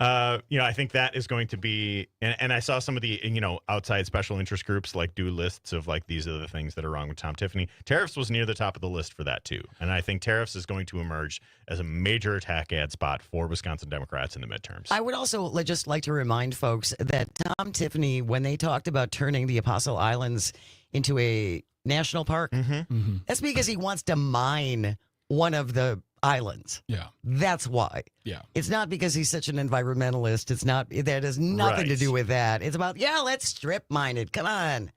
I think that is going to be, and I saw some of the, outside special interest groups like do lists of like, these are the things that are wrong with Tom Tiffany. Tariffs was near the top of the list for that too. And I think tariffs is going to emerge as a major attack ad spot for Wisconsin Democrats in the midterms. I would also just like to remind folks that Tom Tiffany, when they talked about turning the Apostle Islands into a national park, that's because he wants to mine one of the islands. Yeah. That's why. Yeah. It's not because he's such an environmentalist. It's not, that has nothing to do with that. It's about, let's strip mine it. Come on.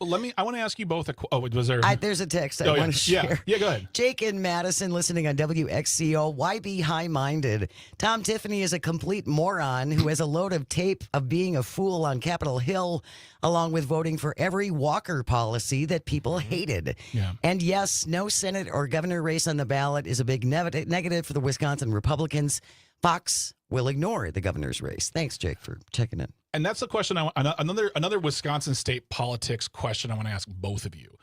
Well, I want to ask you both was there? There's a text I want to share. Yeah, go ahead. Jake in Madison listening on WXCO. Why be high-minded? Tom Tiffany is a complete moron who has a load of tape of being a fool on Capitol Hill, along with voting for every Walker policy that people hated. Yeah. And yes, no Senate or governor race on the ballot is a big negative for the Wisconsin Republicans. Fox will ignore the governor's race. Thanks, Jake, for checking in. And that's the question. Another Wisconsin state politics question I want to ask both of you.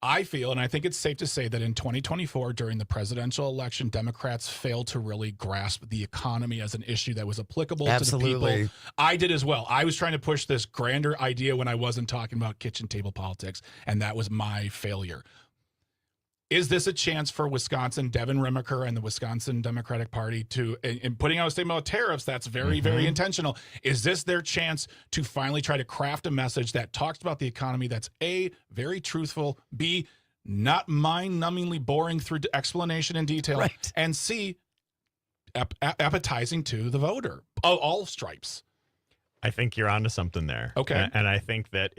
I feel, and I think it's safe to say that in 2024, during the presidential election, Democrats failed to really grasp the economy as an issue that was applicable to the people. I did as well. I was trying to push this grander idea when I wasn't talking about kitchen table politics, and that was my failure. Is this a chance for Wisconsin, Devin Remacher and the Wisconsin Democratic Party to, in putting out a statement about tariffs, that's very, very intentional. Is this their chance to finally try to craft a message that talks about the economy that's A, very truthful, B, not mind-numbingly boring through explanation and detail, right, and C, appetizing to the voter, all stripes? I think you're onto something there. Okay. And I think that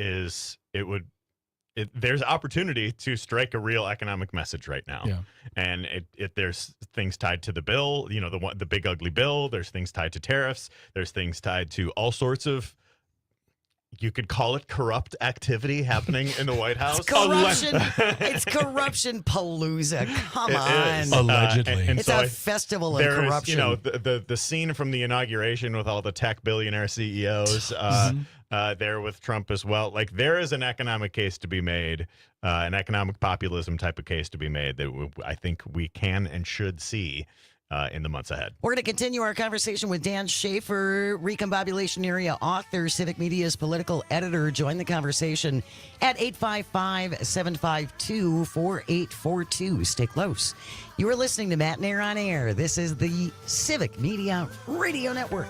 there's opportunity to strike a real economic message right now. Yeah. And there's things tied to the bill, the big ugly bill. There's things tied to tariffs. There's things tied to all sorts of you could call it corrupt activity happening in the White House. It's corruption. It's corruption palooza. Come on. Is. Allegedly. It's a festival of corruption. The scene from the inauguration with all the tech billionaire CEOs there with Trump as well. Like, there is an economic case to be made, an economic populism type of case to be made that I think we can and should see in the months ahead. We're going to continue our conversation with Dan Schaefer, Recombobulation Area author, Civic Media's political editor. Join the conversation at 855-752-4842. Stay close. You are listening to Matenaer On Air. This is the Civic Media Radio Network.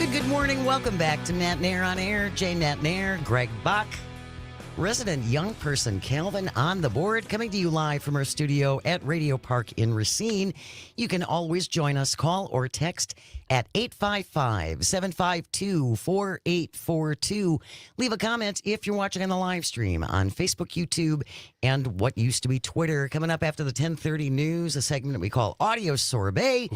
Good morning. Welcome back to Matenaer On Air. Jay Matenaer, Greg Bach, resident young person Calvin on the board, coming to you live from our studio at Radio Park in Racine. You can always join us, call or text at 855-752-4842. Leave a comment if you're watching on the live stream on Facebook, YouTube, and what used to be Twitter. Coming up after the 10:30 news, a segment that we call Audio Sorbet,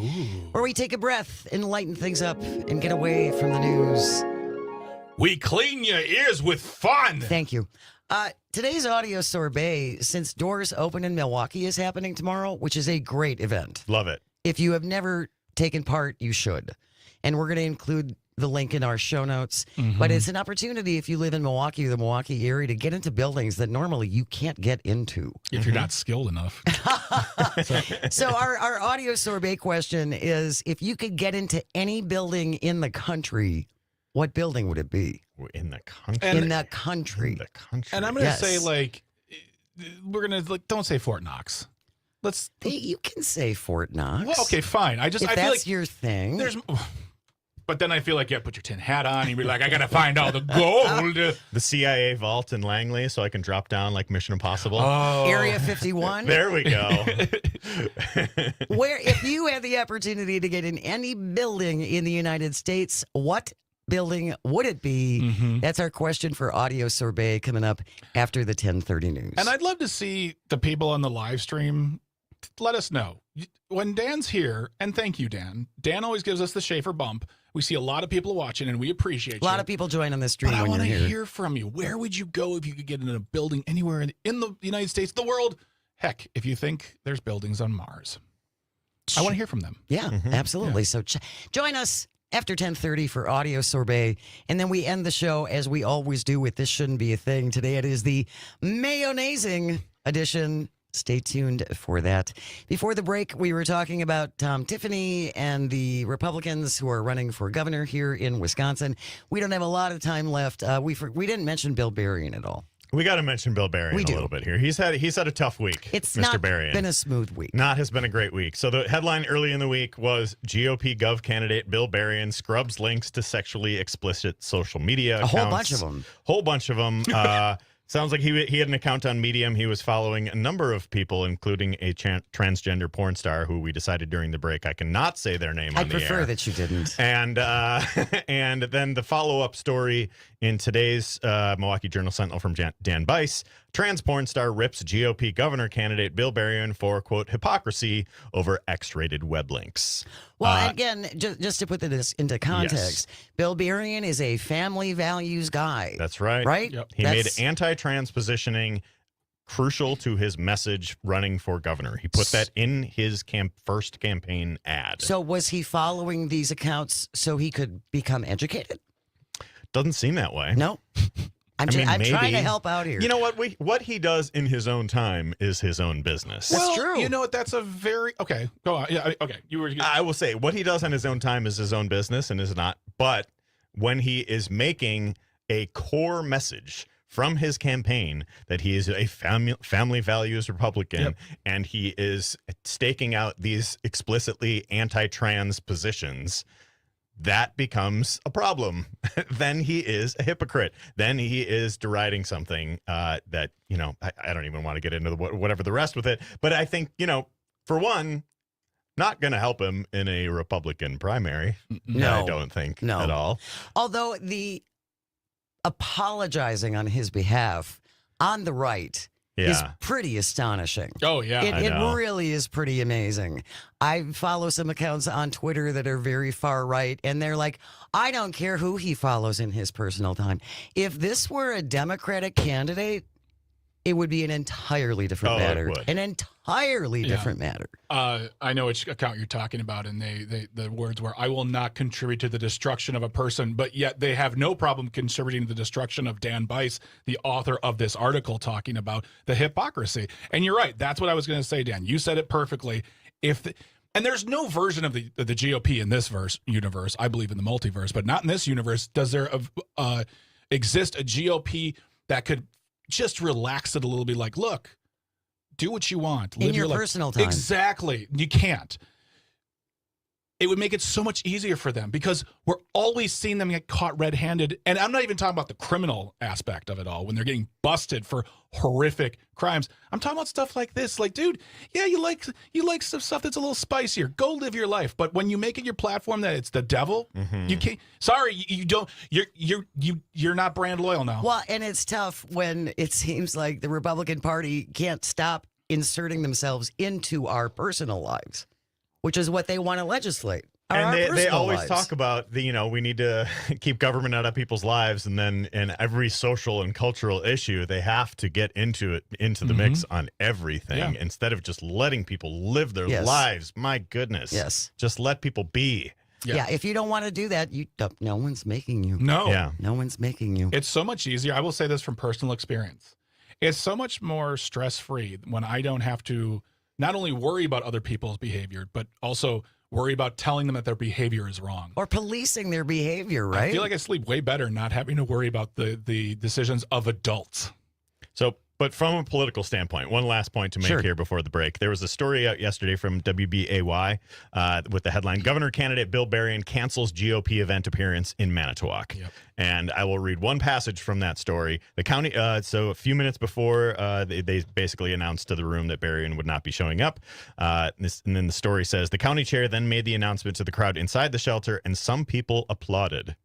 where we take a breath and lighten things up and get away from the news. We clean your ears with fun. Thank you. Today's Audio Sorbet, since Doors Open in Milwaukee, is happening tomorrow, which is a great event. Love it. If you have never taken part, you should. And we're going to include the link in our show notes. But it's an opportunity, if you live in Milwaukee or the Milwaukee area, to get into buildings that normally you can't get into. If you're not skilled enough. So our Audio Sorbet question is, if you could get into any building in the country, what building would it be? In the country. In the country. In the country. And I'm going to Yes. say, like, we're going to, like, don't say Fort Knox. Let's. Hey, you can say Fort Knox. Well, okay, fine. I if feel that's like your thing. there's. but then I feel like, put your tin hat on. You'd be like, I got to find all the gold. The CIA vault in Langley so I can drop down like Mission Impossible. Oh. Area 51. There we go. Where, if you had the opportunity to get in any building in the United States, what building would it be? That's our question for Audio Sorbet coming up after the 10:30 news. And I'd love to see the people on the live stream. Let us know. When Dan's here, and thank you, Dan. Dan always gives us the Schaefer bump. We see a lot of people watching, and we appreciate a lot of people join on this stream But I when want you're to here. hear from you. Where would you go if you could get in a building anywhere in the United States, the world? Heck, if you think there's buildings on Mars. I want to hear from them. Yeah, absolutely. So join us after 10:30 for Audio Sorbet. And then we end the show as we always do with This Shouldn't Be a Thing. Today it is the mayonnaising edition. Stay tuned for that. Before the break, we were talking about Tom Tiffany and the Republicans who are running for governor here in Wisconsin. We don't have a lot of time left. We didn't mention Bill Berrien at all. We got to mention Bill Berrien We a do. little bit here. He's had a tough week. It's Mr. not Berrien. been a smooth week. Has been a great week. So the headline early in the week was GOP Gov candidate Bill Berrien scrubs links to sexually explicit social media accounts. Whole bunch of them. Sounds like he had an account on Medium. He was following a number of people, including a transgender porn star who we decided during the break I cannot say their name on the air. I prefer that you didn't. And and then the follow-up story in today's Milwaukee Journal Sentinel from Dan Bice, trans porn star rips GOP governor candidate Bill Berrien for, quote, hypocrisy over X-rated web links. Well, again, just to put this into context, Bill Berrien is a family values guy. That's right. Right? Yep. He made anti-trans positioning crucial to his message running for governor. He put that in his first campaign ad. So was he following these accounts so he could become educated? Doesn't seem that way. No. I'm maybe. trying to help out here. You know what? What he does in his own time is his own business. That's true. You know what? That's a very okay. Go on. Yeah. Okay. You were. I will say what he does on his own time is his own business and is not. But when he is making a core message from his campaign that he is a family values Republican and he is staking out these explicitly anti-trans positions, that becomes a problem. Then he is a hypocrite. Then he is deriding something that, I don't even want to get into whatever the rest with it. But I think, for one, not going to help him in a Republican primary. No. I don't think No. at all. Although the apologizing on his behalf on the right is pretty astonishing. Oh, yeah. I know. It really is pretty amazing. I follow some accounts on Twitter that are very far right, and they're like, I don't care who he follows in his personal time. If this were a Democratic candidate, it would be an entirely different matter. It would. An entirely different matter. I know which account you're talking about, and the words were, I will not contribute to the destruction of a person, but yet they have no problem contributing to the destruction of Dan Bice, the author of this article talking about the hypocrisy. And you're right. That's what I was going to say, Dan. You said it perfectly. And there's no version of the GOP in this universe. I believe in the multiverse, but not in this universe. Does there exist a GOP that could just relax it a little bit? Like, look, do what you want. Live In your life. personal time. Exactly. You can't. It would make it so much easier for them because we're always seeing them get caught red-handed. And I'm not even talking about the criminal aspect of it all when they're getting busted for horrific crimes. I'm talking about stuff like this. Like, dude, yeah, you like some stuff that's a little spicier. Go live your life. But when you make it your platform that it's the devil, you can't. Sorry, you don't. You're not brand loyal now. Well, and it's tough when it seems like the Republican Party can't stop inserting themselves into our personal lives, which is what they want to legislate. And they always lives. talk about we need to keep government out of people's lives, and then in every social and cultural issue, they have to get into the mix on everything instead of just letting people live their lives. My goodness, just let people be. Yeah, if you don't want to do that, no one's making you. No, no one's making you. It's so much easier. I will say this from personal experience. It's so much more stress-free when I don't have to not only worry about other people's behavior, but also worry about telling them that their behavior is wrong. Or policing their behavior, right? I feel like I sleep way better not having to worry about the decisions of adults. So But from a political standpoint, one last point to make Sure. here before the break. There was a story out yesterday from WBAY with the headline, Governor candidate Bill Berrien cancels GOP event appearance in Manitowoc. Yep. And I will read one passage from that story. The county, so a few minutes before, they basically announced to the room that Berrien would not be showing up. And then the story says, the county chair then made the announcement to the crowd inside the shelter, and some people applauded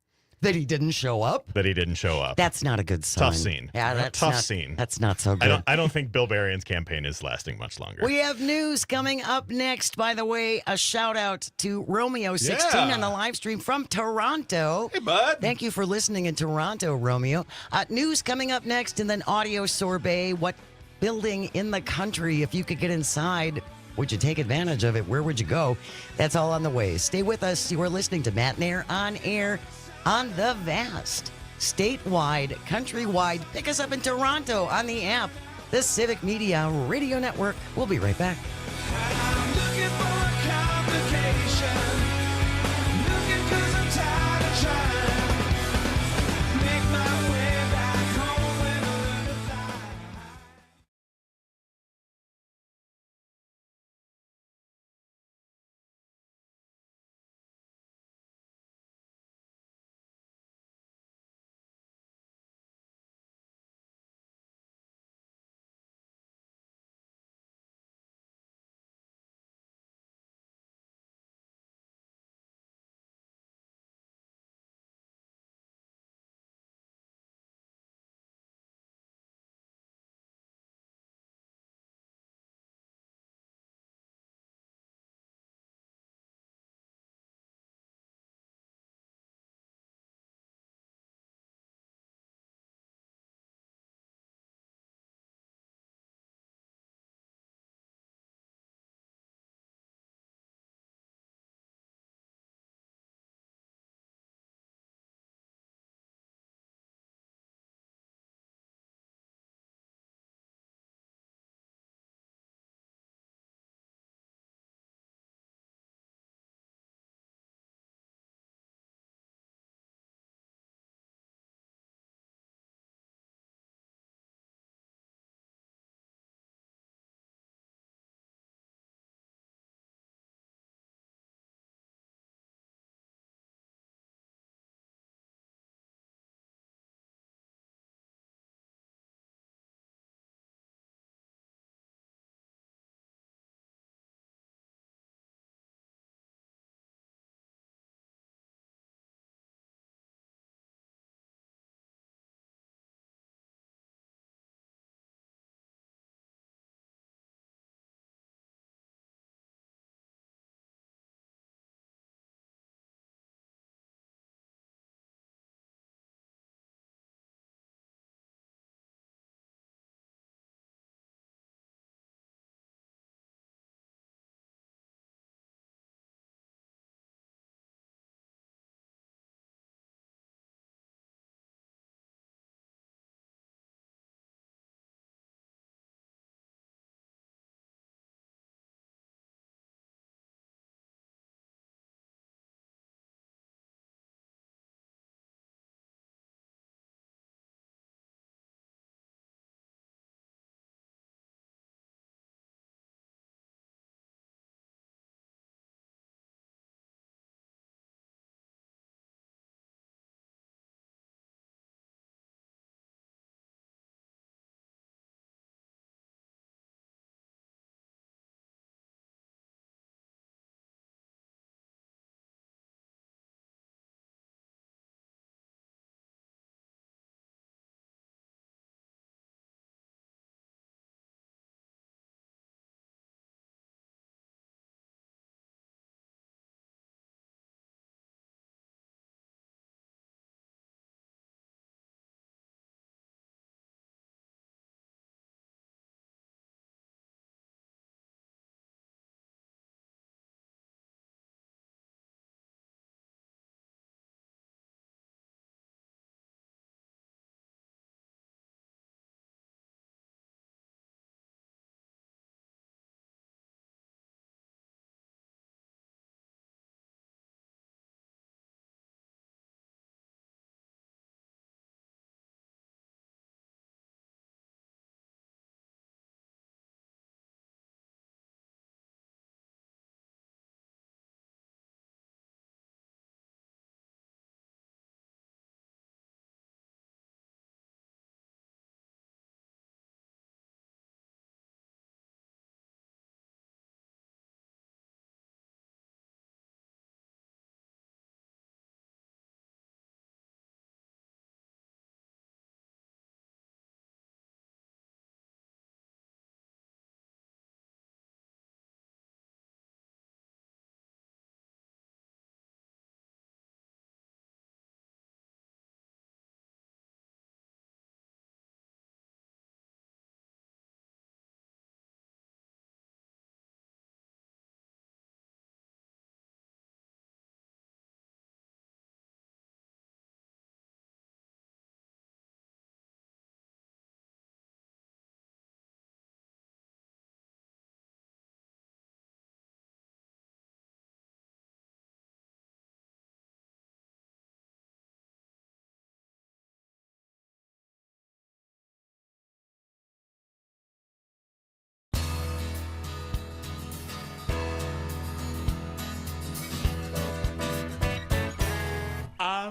That he didn't show up? that he didn't show up. That's not a good sign. Tough scene. Yeah, that's Tough not, scene. That's not so good. I don't think Bill Berrien's campaign is lasting much longer. We have news coming up next. By the way, a shout out to Romeo16 Yeah. on the live stream from Toronto. Hey, bud. Thank you for listening in Toronto, Romeo. News coming up next, and then audio sorbet. What building in the country, if you could get inside, would you take advantage of it? Where would you go? That's all on the way. Stay with us. You are listening to Matenaer On Air on the vast, statewide, countrywide. Pick us up in Toronto on the app, the Civic Media Radio Network. We'll be right back.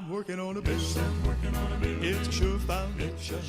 I'm working on a mission. It's a sure foundation.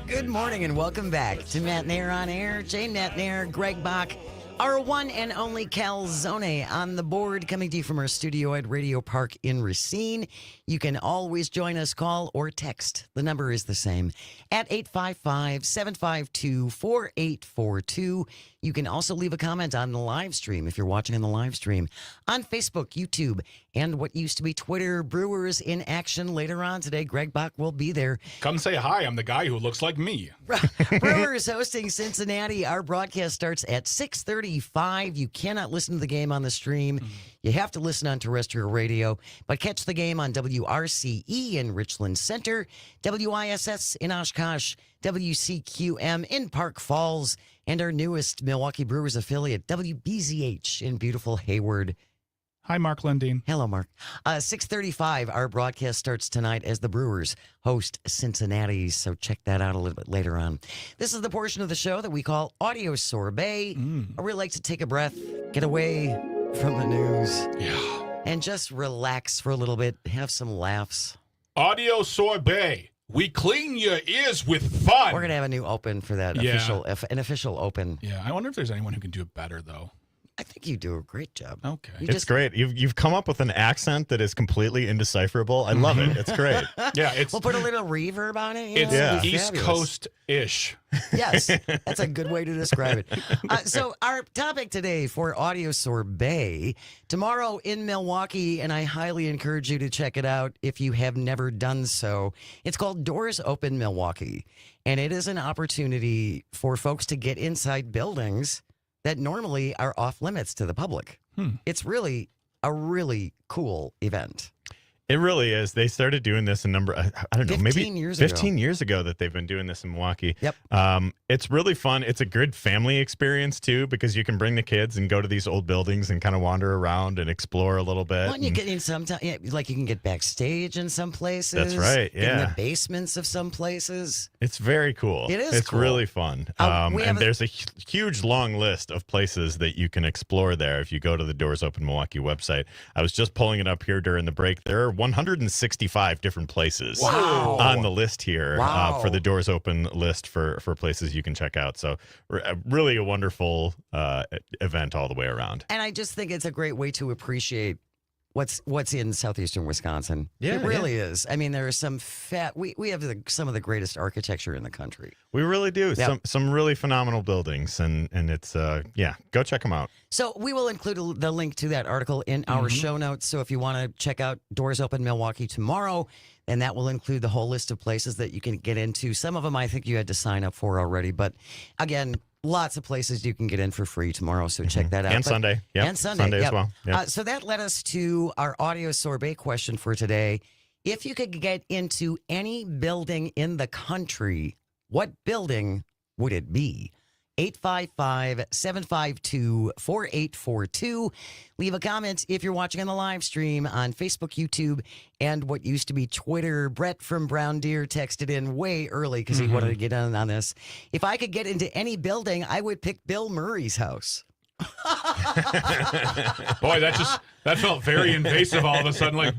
Good morning and welcome back to Matenaer On Air. Jane Matenaer, Greg Bach, our one and only Calzone on the board, coming to you from our studio at Radio Park in Racine. You can always join us, call or text. The number is the same at 855-752-4842. You can also leave a comment on the live stream if you're watching on the live stream on Facebook, YouTube, and what used to be Twitter. Brewers in action later on today. Greg Bach will be there. Come say hi. I'm the guy who looks like me. Brewers hosting Cincinnati. Our broadcast starts at 6:35. You cannot listen to the game on the stream. You have to listen on terrestrial radio, but catch the game on WRCE in Richland Center, WISS in Oshkosh, WCQM in Park Falls, and our newest Milwaukee Brewers affiliate, WBZH in beautiful Hayward. Hi, Mark Lundeen. Hello, Mark. 6:35, our broadcast starts tonight as the Brewers host Cincinnati, so check that out a little bit later on. This is the portion of the show that we call Audio Sorbet. I really like to take a breath, get away from the news, and just relax for a little bit, have some laughs. Audio Sorbet. We clean your ears with fun. We're going to have a new open for that, an official open. Yeah, I wonder if there's anyone who can do it better, though. I think you do a great job. Okay. It's great. You've come up with an accent that is completely indecipherable. I love it. It's great. Yeah, we'll put a little reverb on it. It's East Coast-ish. Yes, that's a good way to describe it. So our topic today for Audio Sorbet, tomorrow in Milwaukee, and I highly encourage you to check it out if you have never done so. It's called Doors Open Milwaukee, and it is an opportunity for folks to get inside buildings that normally are off limits to the public. It's really a really cool event. It really is. They started doing this maybe 15 years ago that they've been doing this in Milwaukee. Yep. It's really fun. It's a good family experience too, because you can bring the kids and go to these old buildings and kind of wander around and explore a little bit. Well, you get in like you can get backstage in some places. That's right. Yeah. In the basements of some places. It's very cool. It is. It's cool. really fun. And there's a huge long list of places that you can explore there if you go to the Doors Open Milwaukee website. I was just pulling it up here during the break. There are 165 different places on the list here for the Doors Open list for places you can check out. So really a wonderful event all the way around. And I just think it's a great way to appreciate what's in southeastern Wisconsin. Yeah, it really is. I mean, there are some we have some of the greatest architecture in the country. We really do. Yep. Some really phenomenal buildings, and it's go check them out. So we will include the link to that article in our show notes. So if you want to check out Doors Open Milwaukee tomorrow, then that will include the whole list of places that you can get into. Some of them I think you had to sign up for already, but again, lots of places you can get in for free tomorrow, so check that out. And Sunday. Yep. And Sunday as well. Yep. So that led us to our Audio Sorbet question for today. If you could get into any building in the country, what building would it be? 855-752-4842. Leave a comment if you're watching on the live stream on Facebook, YouTube, and what used to be Twitter. Brett from Brown Deer texted in way early because he wanted to get in on this. If I could get into any building, I would pick Bill Murray's house. Boy, that felt very invasive all of a sudden. Like,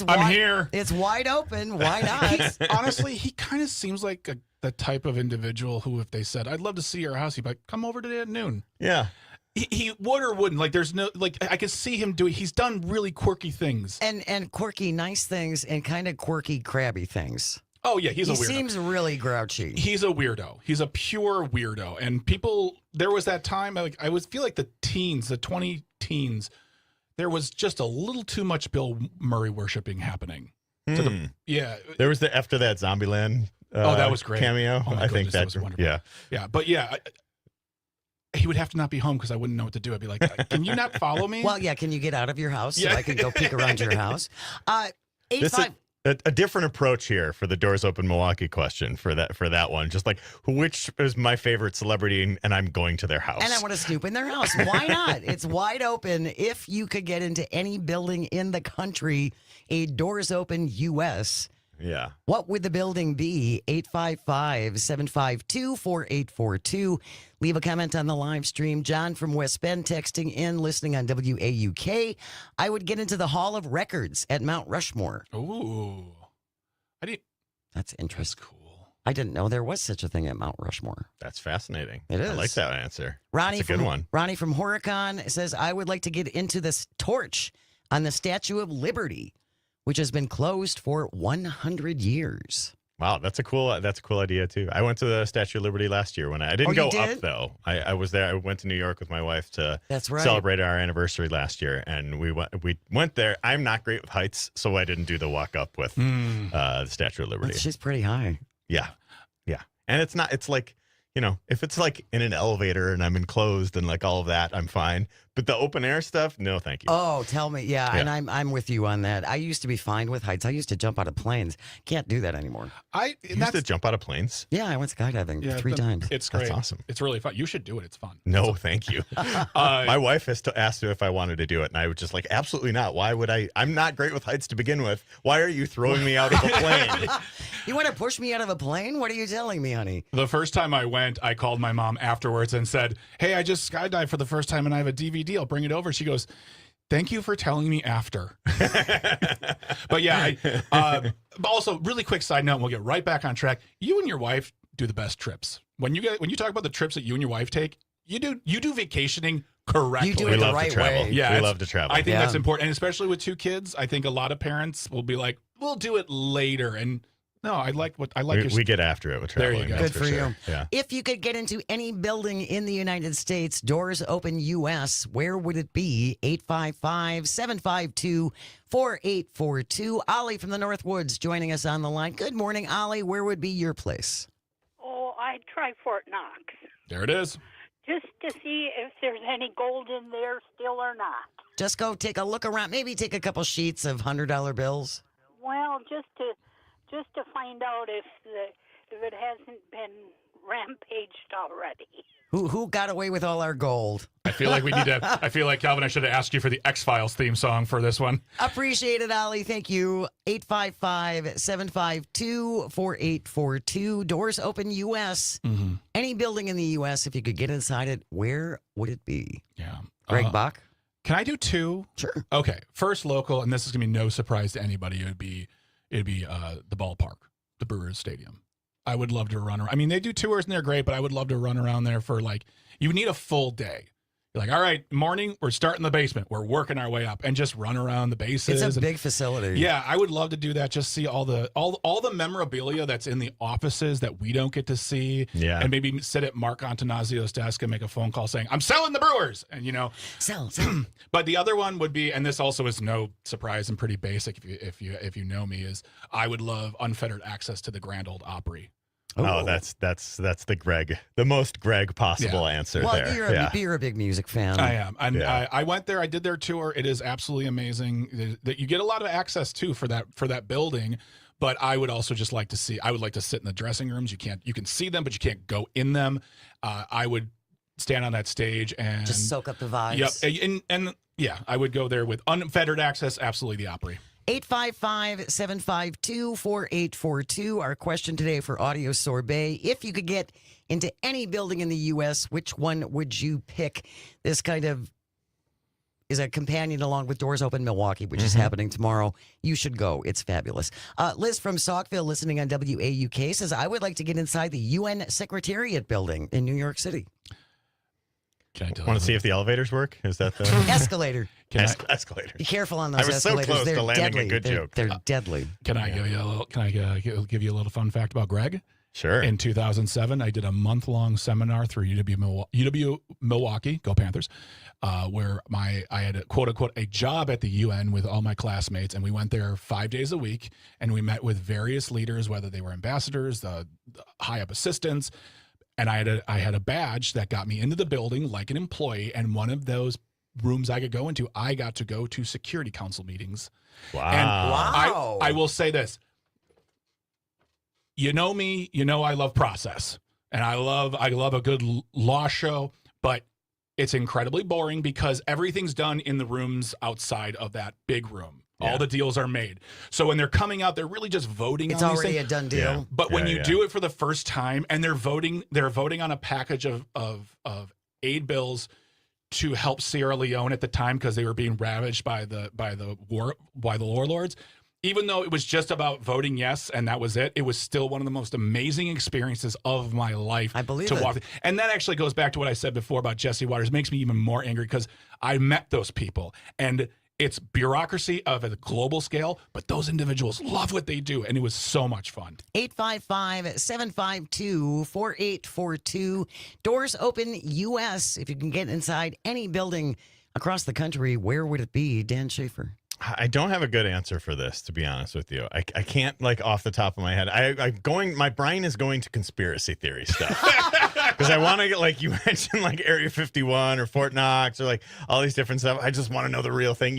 I'm here. It's wide open. Why not? Honestly, he kind of seems like the type of individual who, if they said, "I'd love to see your house," he'd be like, "Come over today at noon." Yeah. He would or wouldn't. Like, there's no, like, I could see him doing, he's done really quirky things. And quirky, nice things, and kind of quirky, crabby things. Oh, yeah, he's a weirdo. He seems really grouchy. He's a weirdo. He's a pure weirdo. And there was that time, I feel like the 20 teens, there was just a little too much Bill Murray worshiping happening. There was after that Zombieland that was great. Cameo. Oh I think that was wonderful. Yeah. Yeah, but yeah, he would have to not be home because I wouldn't know what to do. I'd be like, "Can you not follow me?" Well, yeah, can you get out of your house so I can go peek around your house? A different approach here for the Doors Open Milwaukee question for that one. Just like, which is my favorite celebrity, and I'm going to their house. And I want to snoop in their house. Why not? It's wide open. If you could get into any building in the country, a Doors Open U.S. Yeah. What would the building be? 855-752-4842. Leave a comment on the live stream. John from West Bend texting in, listening on WAUK. I would get into the Hall of Records at Mount Rushmore. Ooh. That's interesting. That's cool. I didn't know there was such a thing at Mount Rushmore. That's fascinating. It is. I like that answer. Ronnie That's a good one. Ronnie from Horicon says, I would like to get into this torch on the Statue of Liberty, which has been closed for 100 years. Wow, that's a cool idea too. I went to the Statue of Liberty last year when I didn't go up though. I was there. I went to New York with my wife to celebrate our anniversary last year, and we went there. I'm not great with heights, so I didn't do the walk up with the Statue of Liberty. She's pretty high. Yeah, and it's not. It's like, if it's like in an elevator and I'm enclosed and like all of that, I'm fine. But the open air stuff, no, thank you. Oh, tell me. Yeah, and I'm with you on that. I used to be fine with heights. I used to jump out of planes. Can't do that anymore. You used to jump out of planes? Yeah, I went skydiving 3 times. It's great. That's awesome. It's really fun. You should do it. It's fun. No, thank you. My wife has asked if I wanted to do it, and I was just like, absolutely not. Why would I? I'm not great with heights to begin with. Why are you throwing me out of a plane? You want to push me out of a plane? What are you telling me, honey? The first time I went, I called my mom afterwards and said, hey, I just skydived for the first time, and I have a DVD. I'll bring it over. She goes, thank you for telling me after. But yeah, but also really quick side note, and we'll get right back on track. You and your wife do the best trips. When you talk about the trips that you and your wife take, you do vacationing correctly. You do it the right way. Yeah, we love to travel. I think that's important, and especially with 2 kids, I think a lot of parents will be like, we'll do it later. And no, I like we get after it with traveling. There you go. Good for you. Yeah. If you could get into any building in the United States, doors open U.S., where would it be? 855-752-4842. Ollie from the Northwoods joining us on the line. Good morning, Ollie. Where would be your place? Oh, I'd try Fort Knox. There it is. Just to see if there's any gold in there still or not. Just go take a look around. Maybe take a couple sheets of $100 bills. Well, just to find out if it hasn't been rampaged already. Who got away with all our gold? I feel like Calvin, I should have asked you for the X-Files theme song for this one. Appreciate it, Ollie. Thank you. 855-752-4842. Doors open U.S. Mm-hmm. Any building in the U.S., if you could get inside it, where would it be? Yeah. Greg Bach? Can I do 2? Sure. Okay. First local, and this is going to be no surprise to anybody. It'd be the ballpark, the Brewers Stadium. I would love to run around. I mean, they do tours and they're great, but I would love to run around there for you need a full day. You're like, all right, morning, we're starting the basement. We're working our way up and just run around the bases. It's a big facility. Yeah, I would love to do that. Just see all the memorabilia that's in the offices that we don't get to see. Yeah. And maybe sit at Mark Antonazio's desk and make a phone call saying, I'm selling the Brewers. And, Sell. But the other one would be, and this also is no surprise and pretty basic if you know me, is I would love unfettered access to the Grand Ole Opry. Oh, that's the most Greg possible answer there. You're a big music fan. I am. And I went there. I did their tour. It is absolutely amazing. That you get a lot of access too for that building. But I would also just like to sit in the dressing rooms. You can see them, but you can't go in them. I would stand on that stage and just soak up the vibes. Yep. And I would go there with unfettered access. Absolutely the Opry. 855-752-4842. Our question today for Audio Sorbet. If you could get into any building in the U.S., which one would you pick? This kind of is a companion along with Doors Open Milwaukee, which is happening tomorrow. You should go. It's fabulous. Liz from Saukville, listening on WAUK, says, I would like to get inside the UN Secretariat building in New York City. Can I tell Want to see if the elevators work? Is that the escalator? Escalator. Be careful on those escalators. escalators. So close They're to landing deadly. a good joke. They're deadly. Can I give you a little fun fact about Greg? Sure. In 2007, I did a month-long seminar through UW Milwaukee, go Panthers, where I had a quote-unquote a job at the UN with all my classmates, and we went there 5 days a week, and we met with various leaders, whether they were ambassadors, the high-up assistants, and I had a badge that got me into the building like an employee, and one of those rooms I could go into, I got to go to Security Council meetings. Wow. And I will say this. You know me, I love process, and I love a good law show, but it's incredibly boring because everything's done in the rooms outside of that big room. All the deals are made. So when they're coming out, they're really just voting It's on these already things. a done deal. Yeah. But when you do it for the first time and they're voting on a package of aid bills to help Sierra Leone at the time because they were being ravaged by the warlords. Even though it was just about voting yes and that was it, it was still one of the most amazing experiences of my life. I believe to it. walk. And that actually goes back to what I said before about Jesse Waters. It makes me even more angry because I met those people and it's bureaucracy of a global scale, but those individuals love what they do, and it was so much fun. 855-752-4842. Doors open U.S. If you can get inside any building across the country, where would it be? Dan Schaefer. I don't have a good answer for this, to be honest with you. I can't, like, off the top of my head. My brain is going to conspiracy theory stuff. Because I want to get, like, you mentioned, like, Area 51 or Fort Knox or, like, all these different stuff. I just want to know the real thing,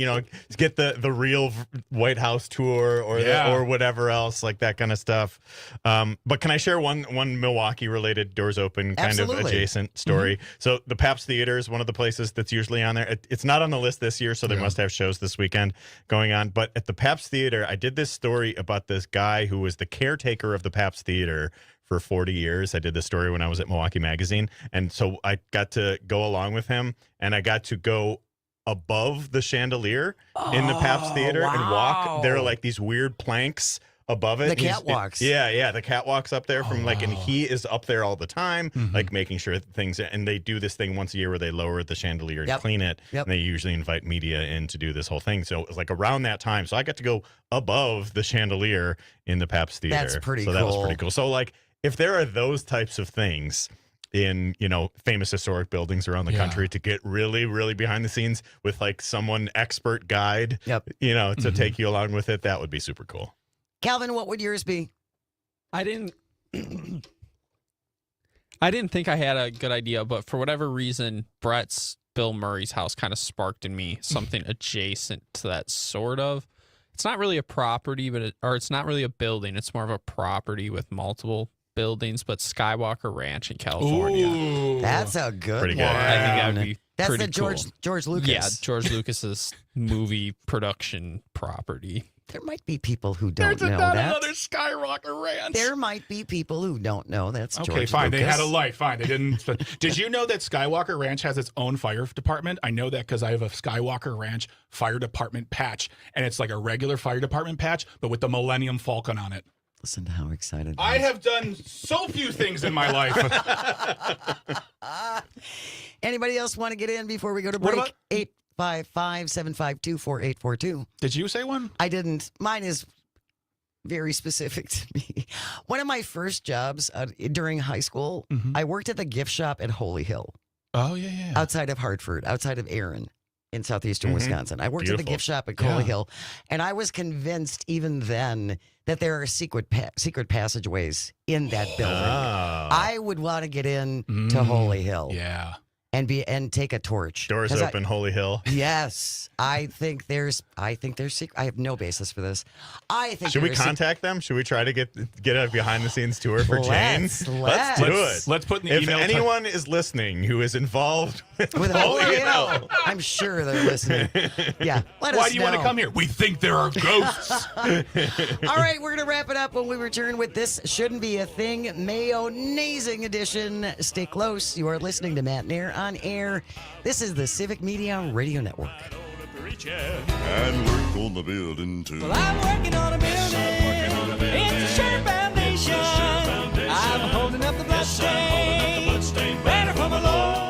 get the real White House tour or whatever else, like that kind of stuff. But can I share one Milwaukee-related Doors Open kind of adjacent story? So the Pabst Theater is one of the places that's usually on there. It's not on the list this year, so they must have shows this weekend going on. But at the Pabst Theater, I did this story about this guy who was the caretaker of the Pabst Theater for 40 years. I did this story when I was at Milwaukee Magazine. And so I got to go along with him, and I got to go above the chandelier in the Pabst Theater and walk. There are like these weird planks above it. The catwalks. Yeah, the catwalks up there and he is up there all the time, like making sure things, and they do this thing once a year where they lower the chandelier and clean it. And they usually invite media in to do this whole thing. So it was like around that time. So I got to go above the chandelier in the Pabst Theater. That's pretty cool. So that was pretty cool. So like, if there are those types of things in, famous historic buildings around the country to get really, really behind the scenes with like someone expert guide, to take you along with it, that would be super cool. Calvin, what would yours be? I didn't think I had a good idea, but for whatever reason, Brett's Bill Murray's house kind of sparked in me something adjacent to that sort of. It's not really a property, or it's not really a building. It's more of a property with multiple buildings, but Skywalker Ranch in California. Ooh, that's a good pretty one. good. I think that would be That's pretty the cool. George Lucas. Yeah, George Lucas's movie production property. There might be people who don't There's know not that. another Skywalker Ranch. There might be people who don't know that's George Okay, fine. Lucas. They had a life. Fine. They didn't. Did you know that Skywalker Ranch has its own fire department? I know that because I have a Skywalker Ranch fire department patch, and it's like a regular fire department patch, but with the Millennium Falcon on it. Listen to how excited I have done so few things in my life. Anybody else want to get in before we go to break? 855-752-4842. Did you say one? I didn't. Mine is very specific to me. One of my first jobs during high school, I worked at the gift shop at Holy Hill. Oh, yeah. Outside of Hartford, outside of Erin in southeastern Wisconsin. I worked at the gift shop at Holy Hill, and I was convinced even then that there are secret passageways in that building. I would want to get in to Holy Hill. Yeah. And take a torch. Doors open, Holy Hill. Yes, I think there's secret. I have no basis for this. I think. Should we contact them? Should we try to get a behind the scenes tour for Jane? Let's do it. Let's put in the email. If anyone is listening who is involved with Holy Hill, I'm sure they're listening. Yeah, let us know. Why do you want to come here? We think there are ghosts. All right, we're gonna wrap it up when we return with This Shouldn't Be a Thing, Mayonnaising edition. Stay close. You are listening to Matenaer On Air. This is the Civic Media Radio Network. And work on the building too. Well, I'm working on a building. It's a sure foundation. I'm holding up the bloodstain. Banner from the Lord.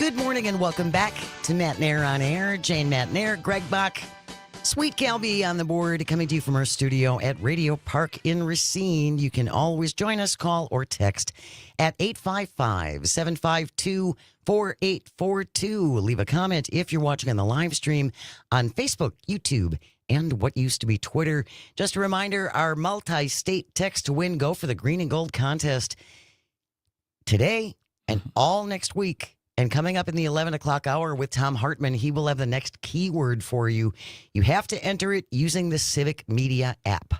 Good morning and welcome back to Matenaer On Air. Jane Matenaer, Greg Bach, Sweet Calby on the board, coming to you from our studio at Radio Park in Racine. You can always join us, call or text at 855-752-4842. Leave a comment if you're watching on the live stream on Facebook, YouTube, and what used to be Twitter. Just a reminder, our multi-state text to win go for the green and gold contest today and all next week. And coming up in the 11 o'clock hour with Tom Hartman, he will have the next keyword for you. You have to enter it using the Civic Media app.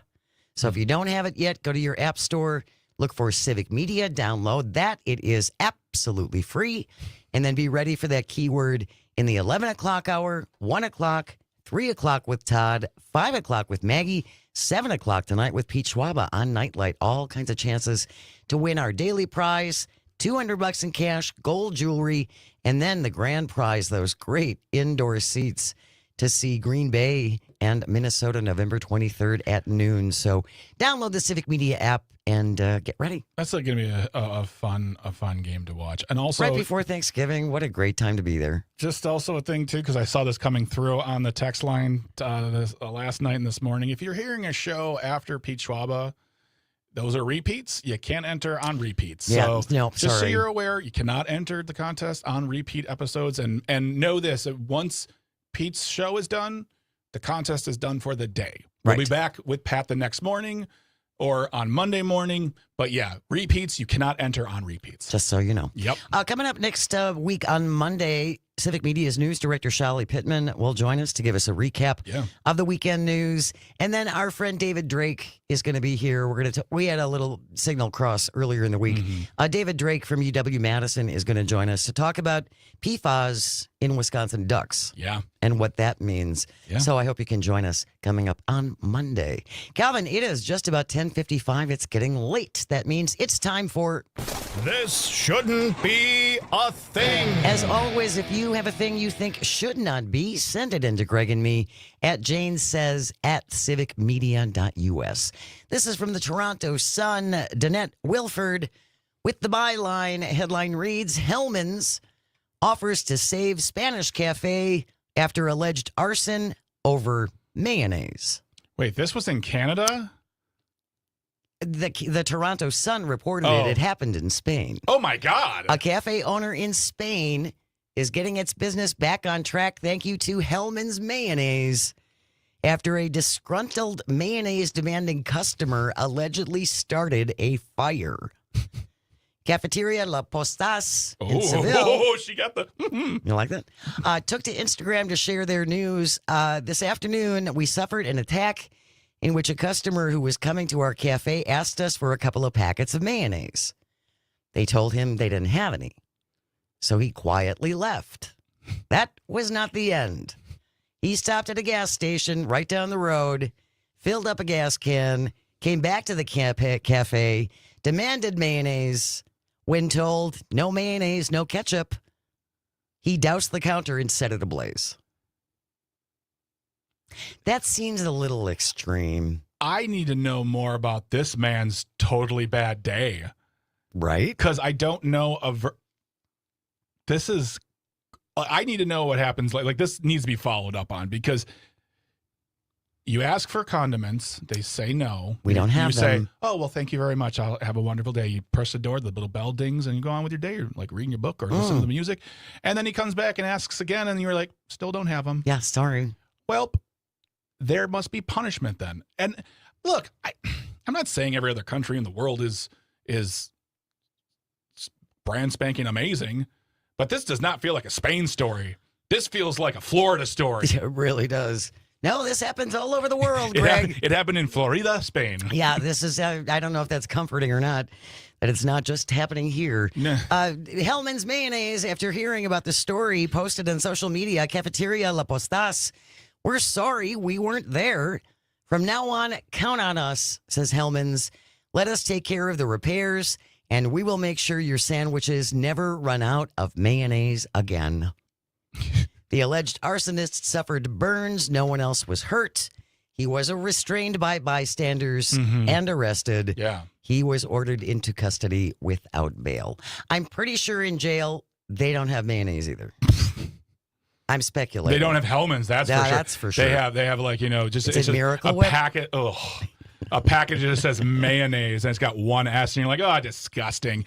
So if you don't have it yet, go to your app store, look for Civic Media, download that. It is absolutely free. And then be ready for that keyword in the 11 o'clock hour, 1 o'clock, 3 o'clock with Todd, 5 o'clock with Maggie, 7 o'clock tonight with Pete Schwaba on Nightlight. All kinds of chances to win our daily prize, $200 in cash, gold jewelry, and then the grand prize, those great indoor seats to see Green Bay and Minnesota November 23rd at noon. So download the Civic Media app and get ready. That's going to be a fun game to watch. And also right before Thanksgiving, what a great time to be there. Just also a thing too, because I saw this coming through on the text line last night and this morning. If you're hearing a show after Pete Schwaba, those are repeats. You can't enter on repeats. Yeah, so no, just so sorry. you're aware, you cannot enter the contest on repeat episodes. And know this, once Pete's show is done, the contest is done for the day. We'll be back with Pat the next morning or on Monday morning. But yeah, repeats, you cannot enter on repeats. Just so you know. Yep. Coming up next week on Monday, Civic Media's news director, Shally Pittman, will join us to give us a recap of the weekend news. And then our friend David Drake is going to be here. We had a little signal cross earlier in the week. David Drake from UW-Madison is going to join us to talk about PFAS in Wisconsin ducks. Yeah. And what that means. Yeah. So I hope you can join us coming up on Monday. Calvin, it is just about 10:55. It's getting late. That means it's time for This Shouldn't Be a Thing. As always, if you have a thing you think should not be, send it in to Greg and me at janesays@civicmedia.us. This is from the Toronto Sun. Danette Wilford with the byline. Headline reads, Hellman's offers to save Spanish cafe after alleged arson over mayonnaise. Wait, this was in Canada? The Toronto Sun reported it. It happened in Spain. Oh, my God. A cafe owner in Spain is getting its business back on track thank you to Hellman's Mayonnaise after a disgruntled mayonnaise-demanding customer allegedly started a fire. Cafeteria La Postas in Seville. Oh, she got the... You like that? Took to Instagram to share their news. This afternoon, we suffered an attack in which a customer who was coming to our cafe asked us for a couple of packets of mayonnaise. They told him they didn't have any, so he quietly left. That was not the end. He stopped at a gas station right down the road, filled up a gas can, came back to the cafe, demanded mayonnaise. When told, no mayonnaise, no ketchup, he doused the counter and set it ablaze. That seems a little extreme. I need to know more about this man's totally bad day. Right? Because I don't know I need to know what happens. Like this needs to be followed up on because you ask for condiments. They say no. We don't have them. You say, oh, well, thank you very much. I'll have a wonderful day. You press the door, the little bell dings, and you go on with your day. You're like reading your book or listening to the music. And then he comes back and asks again, and you're like, still don't have them. Yeah, sorry. Well, there must be punishment then. And look, I'm not saying every other country in the world is brand spanking amazing, but this does not feel like a Spain story. This feels like a Florida story. It really does. No, this happens all over the world, Greg. It happened in Florida, Spain. Yeah, this is, I don't know if that's comforting or not, that it's not just happening here. Nah. Hellman's Mayonnaise, after hearing about the story, posted on social media, Cafeteria La Postas, we're sorry we weren't there. From now on, count on us, says Hellman's. Let us take care of the repairs, and we will make sure your sandwiches never run out of mayonnaise again. The alleged arsonist suffered burns. No one else was hurt. He was restrained by bystanders and arrested. Yeah. He was ordered into custody without bail. I'm pretty sure in jail, They don't have mayonnaise either. I'm speculating. They don't have Hellman's. That's for sure. That's for sure. They have like, just It's it's a just Miracle a Whip? packet. Ugh. A package that just says mayonnaise and it's got one S, and you're like, oh, disgusting.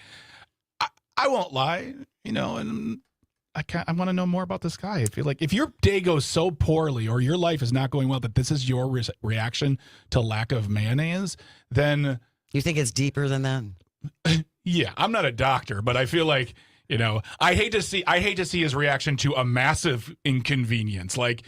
I won't lie, and I want to know more about this guy. I feel like if your day goes so poorly or your life is not going well that this is your reaction to lack of mayonnaise, then you think it's deeper than that? Yeah, I'm not a doctor, but I feel like, I hate to see his reaction to a massive inconvenience. Like,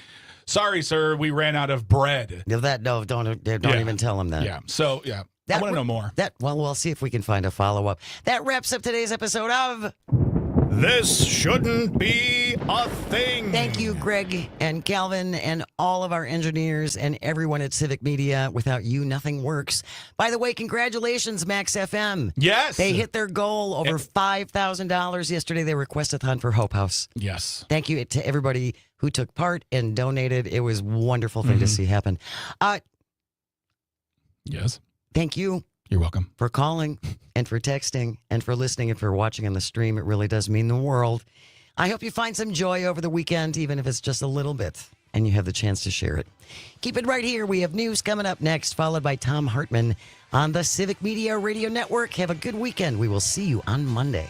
sorry, sir, we ran out of bread. Don't even tell him that. Yeah. So, yeah. I want to know more. We'll see if we can find a follow-up. That wraps up today's episode of This Shouldn't Be a Thing. Thank you, Greg and Calvin and all of our engineers and everyone at Civic Media. Without you, nothing works. By the way, congratulations, Max FM. Yes. They hit their goal over $5,000 yesterday. They requestathon for Hope House. Yes. Thank you to everybody who took part and donated. It was a wonderful thing to see happen. Yes. Thank you. You're welcome. For calling and for texting and for listening and for watching on the stream. It really does mean the world. I hope you find some joy over the weekend, even if it's just a little bit, and you have the chance to share it. Keep it right here. We have news coming up next, followed by Tom Hartman on the Civic Media Radio Network. Have a good weekend. We will see you on Monday.